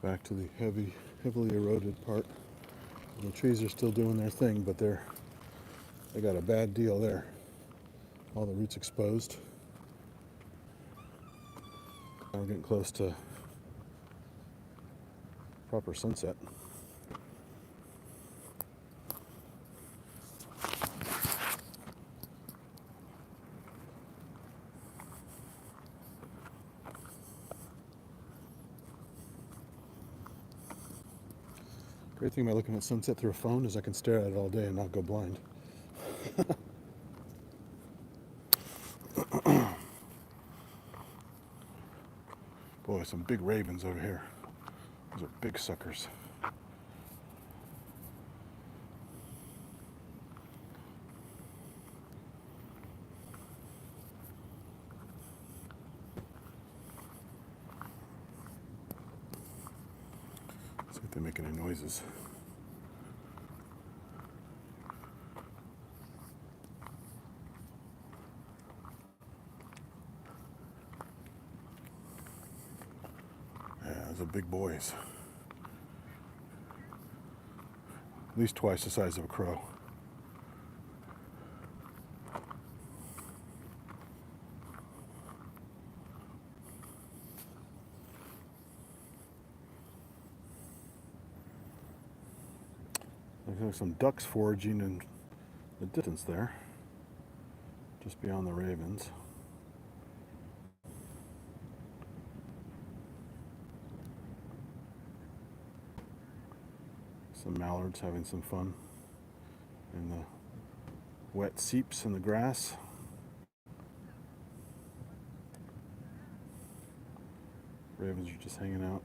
Back to the heavily eroded part. The trees are still doing their thing, but they got a bad deal there. All the roots exposed. Now we're getting close to proper sunset. Great thing about looking at sunset through a phone is I can stare at it all day and not go blind. Boy, some big ravens over here. Those are big suckers. See if they make any noises. Yeah, those are big boys. At least twice the size of a crow. There's some ducks foraging in the distance there, just beyond the ravens. Some mallards having some fun in the wet seeps in the grass. Ravens are just hanging out.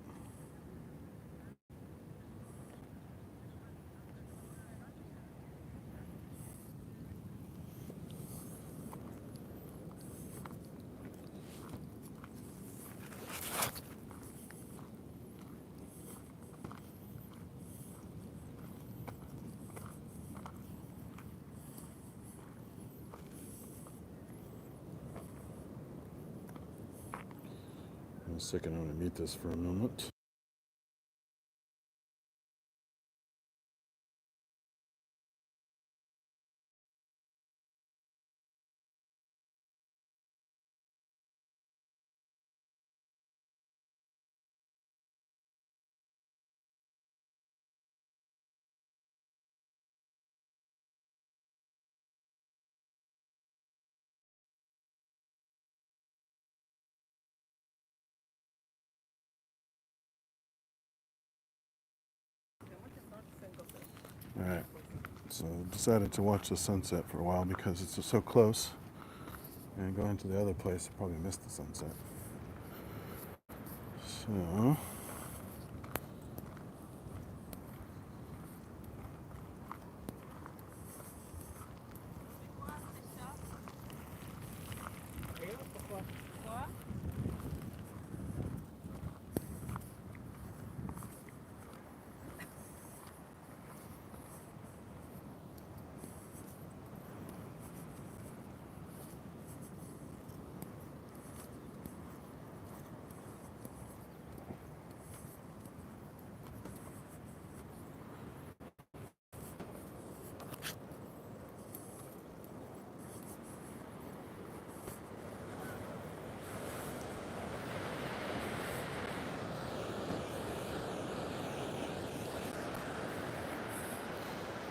In a second, I'm going to mute this for a moment. Alright, so I decided to watch the sunset for a while because it's so close. And going to the other place, I probably missed the sunset. So,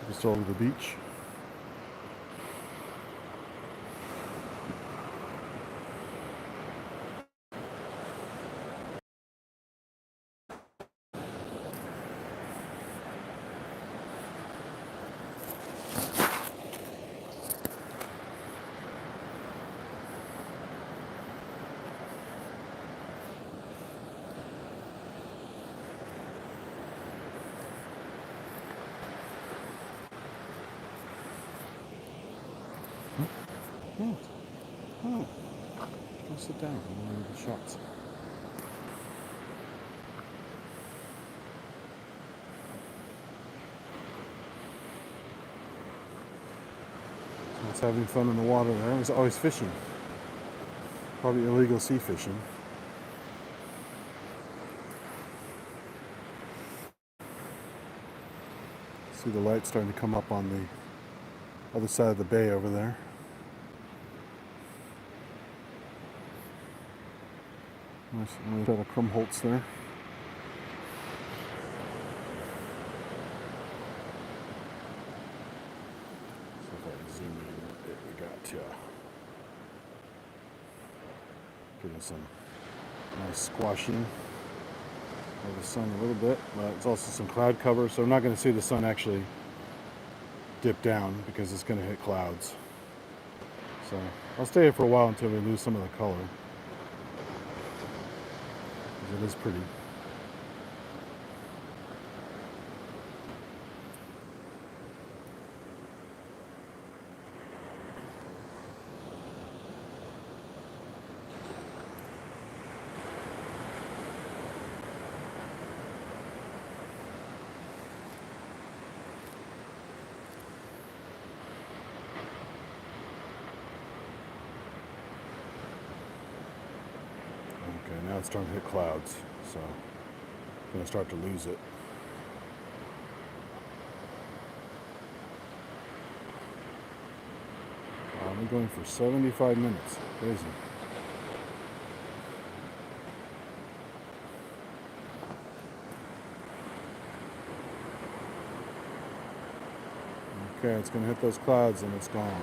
Just over the beach. Oh, oh, go sit down. I want to get shots. It's having fun in the water there. He's always fishing. Probably illegal sea fishing. See the light starting to come up on the other side of the bay over there. Nice little Krumholtz there. So if I can zoom in, there we got getting some nice squashing of the sun a little bit, but it's also some cloud cover, so we're not going to see the sun actually dip down because it's going to hit clouds. So I'll stay here for a while until we lose some of the color. It is pretty. Okay, now it's starting to hit clouds, so I'm going to start to lose it. I'm going for 75 minutes. Crazy. Okay, it's going to hit those clouds and it's gone.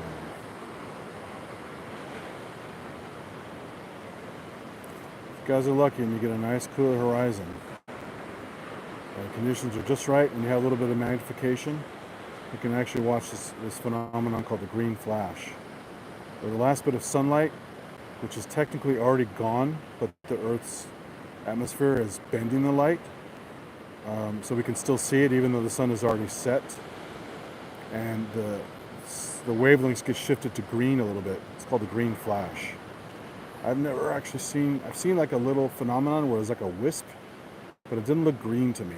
If you guys are lucky and you get a nice cooler horizon, the conditions are just right and you have a little bit of magnification, you can actually watch this phenomenon called the green flash. Where the last bit of sunlight, which is technically already gone, but the Earth's atmosphere is bending the light, so we can still see it even though the sun is already set. And the wavelengths get shifted to green a little bit. It's called the green flash. I've never actually seen, I've seen like a little phenomenon where it's like a wisp, but it didn't look green to me.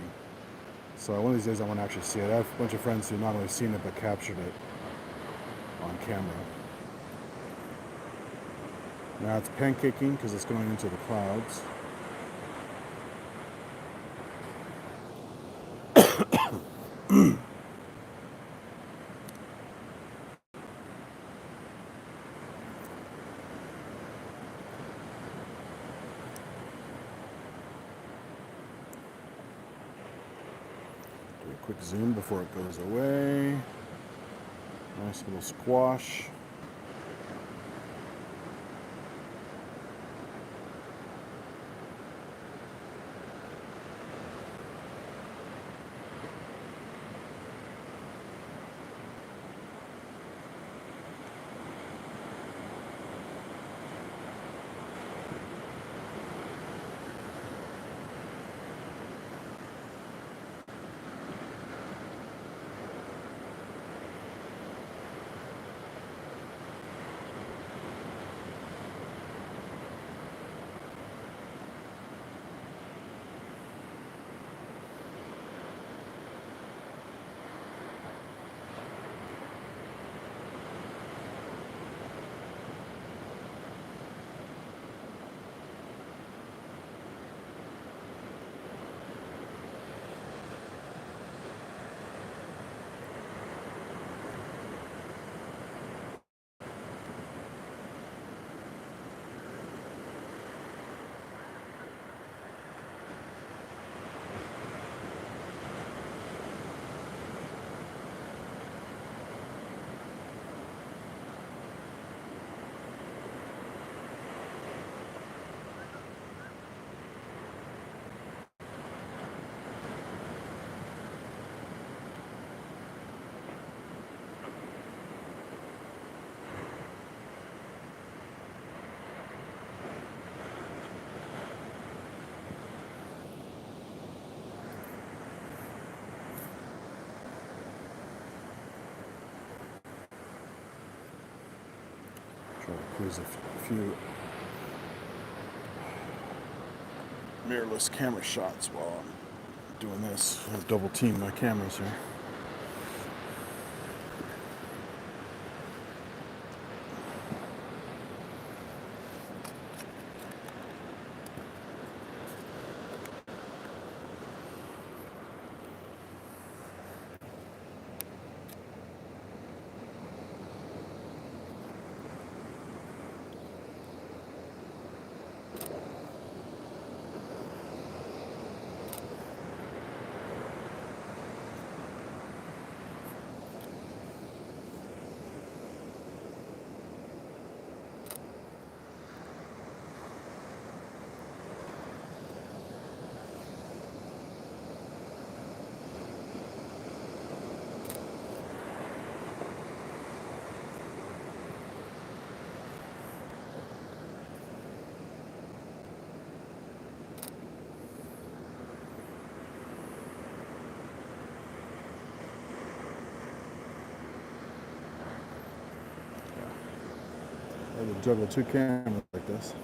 So one of these days I want to actually see it. I have a bunch of friends who not only seen it, but captured it on camera. Now it's pancaking because it's going into the clouds. Do a quick zoom before it goes away. Nice little squash. Try to squeeze a few mirrorless camera shots while I'm doing this. I'll double team my cameras here. I had to juggle two cameras like this.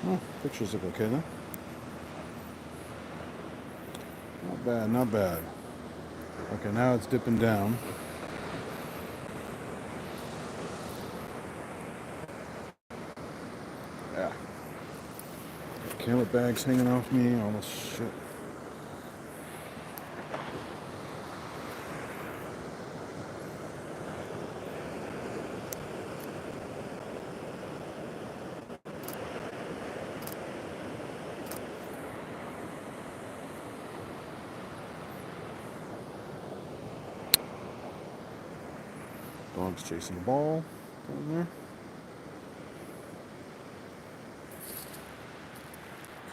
Oh, pictures look okay though. Not bad, not bad. Okay, now it's dipping down. Yeah. Camera bags hanging off me, all this shit. Dog's chasing the ball down there.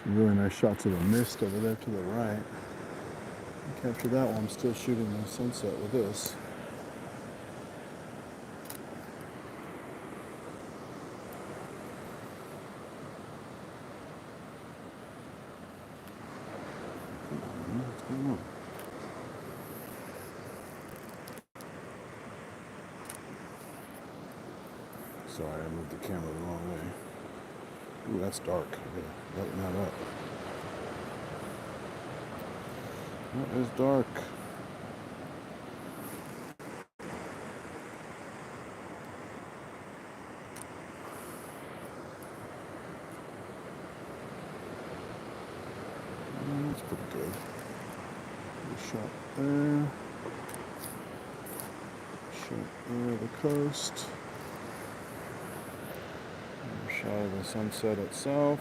Some really nice shots of the mist over there to the right. Capture that one. I'm still shooting the sunset with this. What's going on? Sorry, I moved the camera the wrong way. Ooh, that's dark. Okay, lighten that up. That is dark. That's pretty good. Good shot there. Shot there of the coast. Shot of the sunset itself.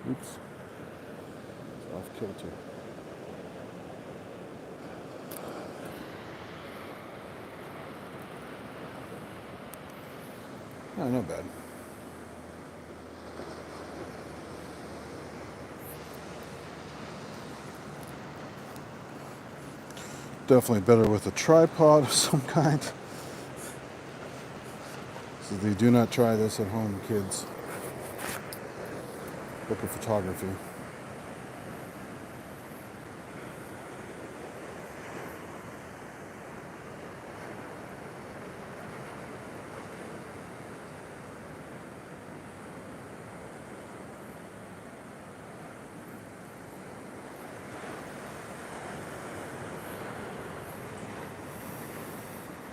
Oops. It's off kilter. Oh, not bad. Definitely better with a tripod of some kind. So they do not try this at home, kids. Book of photography.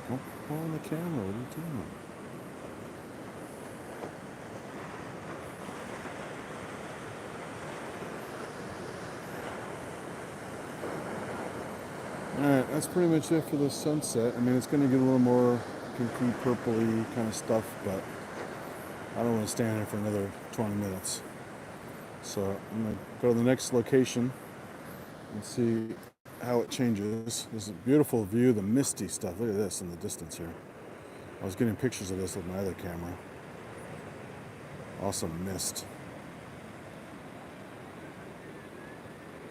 Don't pull on the camera. What are you doing? Alright, that's pretty much it for the sunset. I mean, it's going to get a little more pinky, purpley kind of stuff, but I don't want to stand here for another 20 minutes. So I'm going to go to the next location and see how it changes. There's a beautiful view, the misty stuff. Look at this in the distance here. I was getting pictures of this with my other camera. Awesome mist.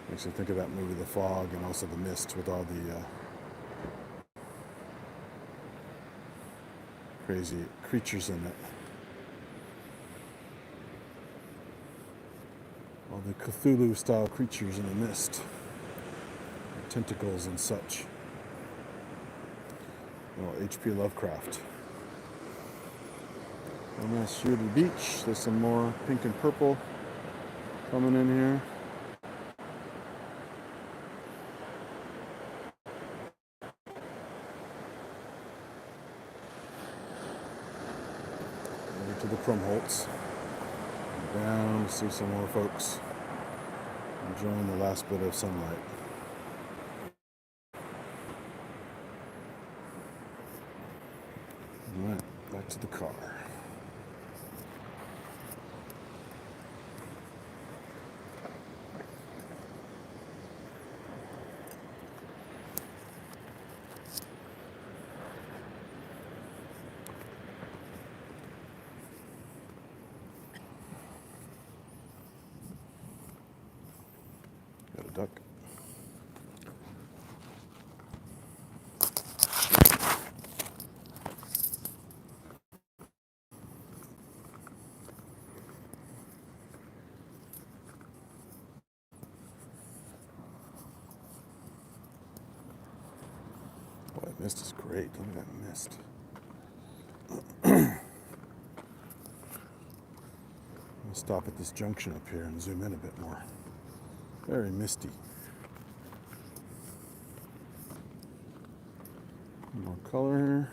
Makes you think of that movie, The Fog, and also The Mist with all the crazy creatures in it. the Cthulhu-style creatures in the mist, tentacles and such. H.P. Lovecraft. And that's through the beach. There's some more pink and purple coming in here. Over to the Krumholtz. Down to see some more folks enjoying the last bit of sunlight. All right, back to the car. Got a duck. Boy, that mist is great. Look at that mist. I'll stop at this junction up here and zoom in a bit more. Very misty. More color here.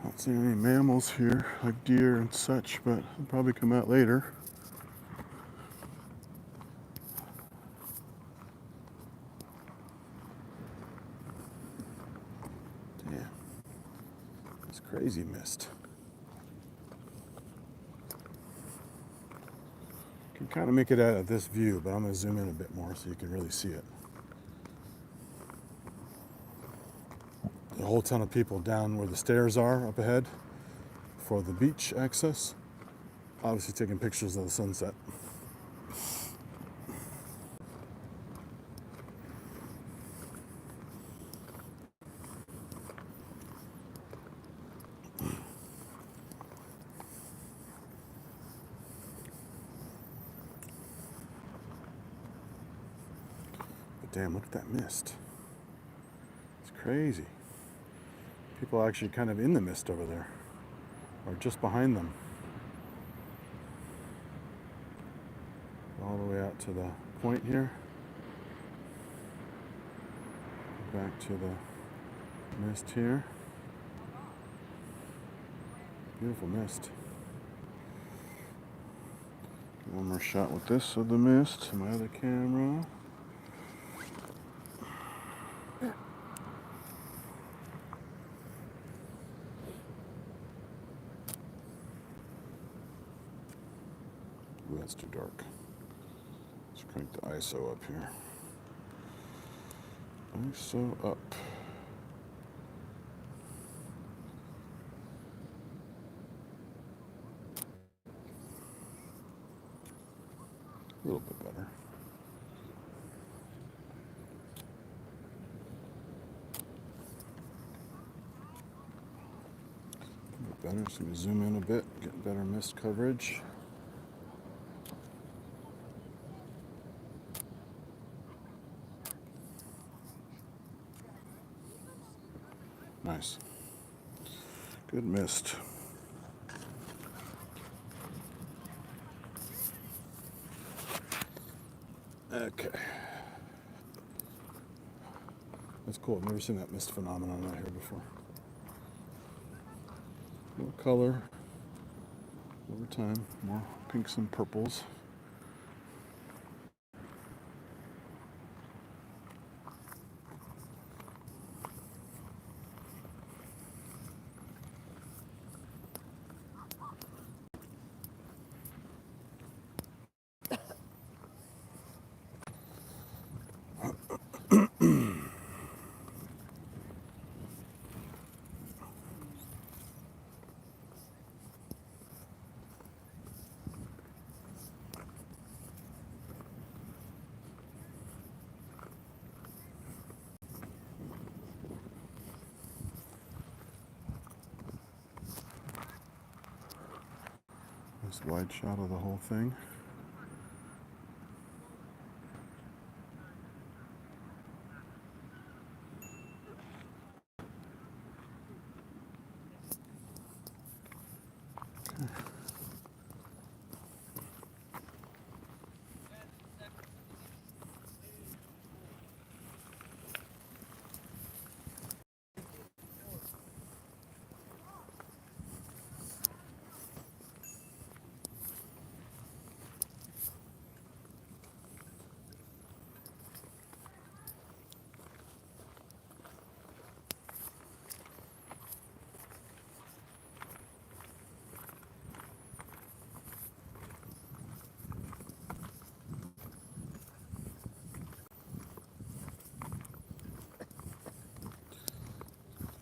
Not seeing any mammals here, like deer and such, but they'll probably come out later. Damn. It's crazy mist. You can kind of make it out of this view, but I'm going to zoom in a bit more so you can really see it. A whole ton of people down where the stairs are up ahead for the beach access. Obviously taking pictures of the sunset. But damn, look at that mist. It's crazy. People are actually kind of in the mist over there, or just behind them. All the way out to the point here. Back to the mist here. Beautiful mist. One more shot with this of the mist. My other camera. Ooh, that's too dark. Let's crank the ISO up here. ISO up. A little bit better. A bit better. Just going to zoom in a bit, get better mist coverage. Nice. Good mist. Okay. That's cool. I've never seen that mist phenomenon out here before. More color over time. More pinks and purples. Nice wide shot of the whole thing.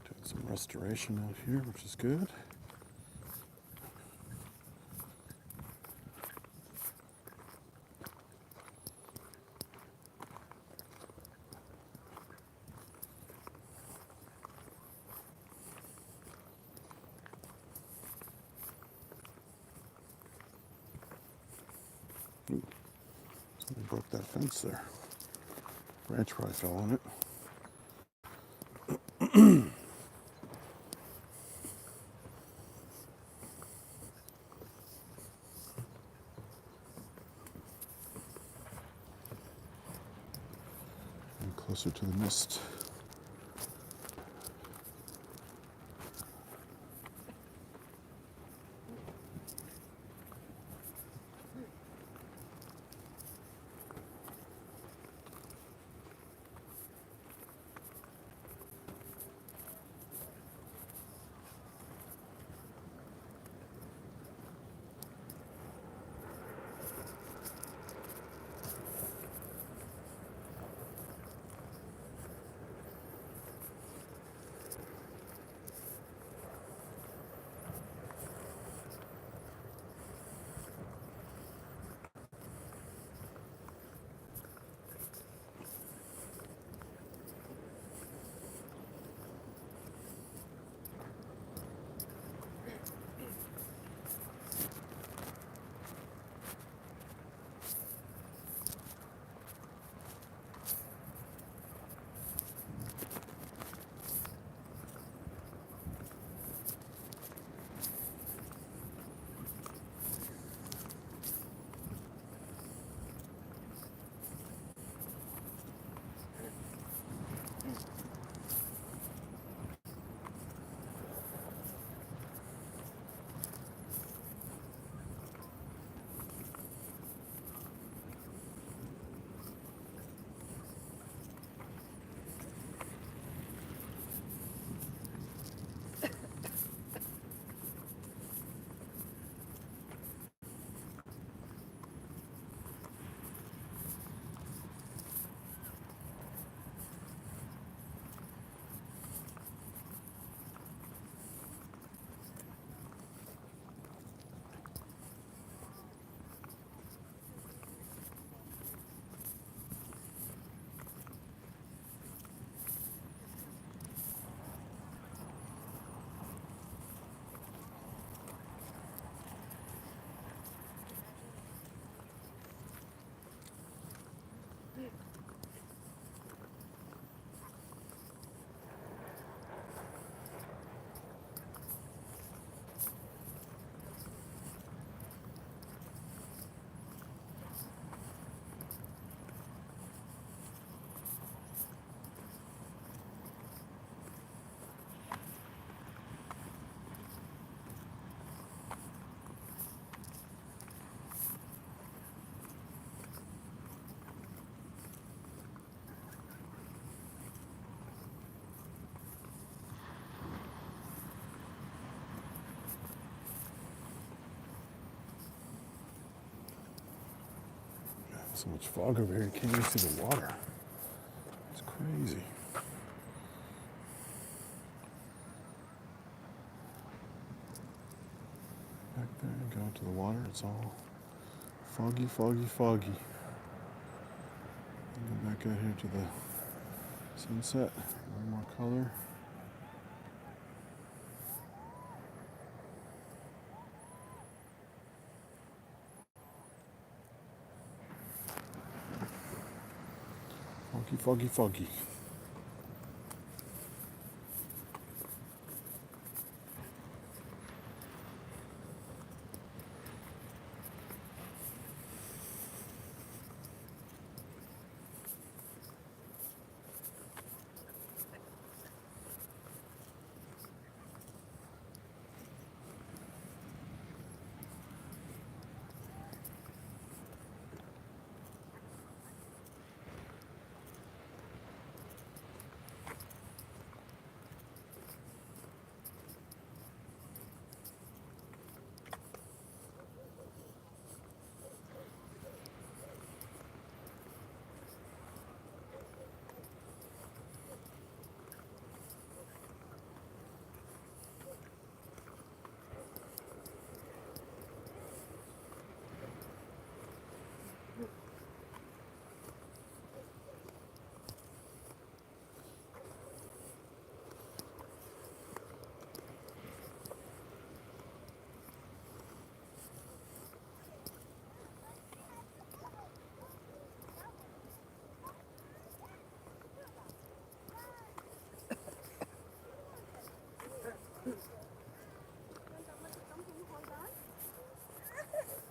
Doing some restoration out here, which is good. Ooh, somebody broke that fence there. Branch probably fell on it. And closer to the mist. So much fog over here, you can't even see the water. It's crazy. Back there, go out to the water, it's all foggy, foggy, foggy. Go back out here to the sunset, a little more color. Foggy, foggy, foggy.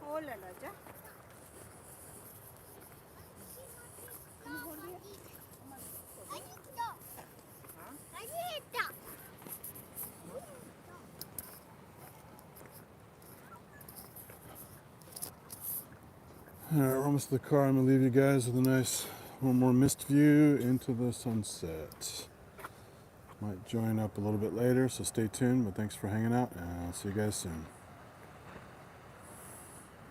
Oh là là, già. Alright, we're almost to the car. I'm gonna leave you guys with a nice one more mist view into the sunset. Might join up a little bit later, so stay tuned, but thanks for hanging out, and I'll see you guys soon.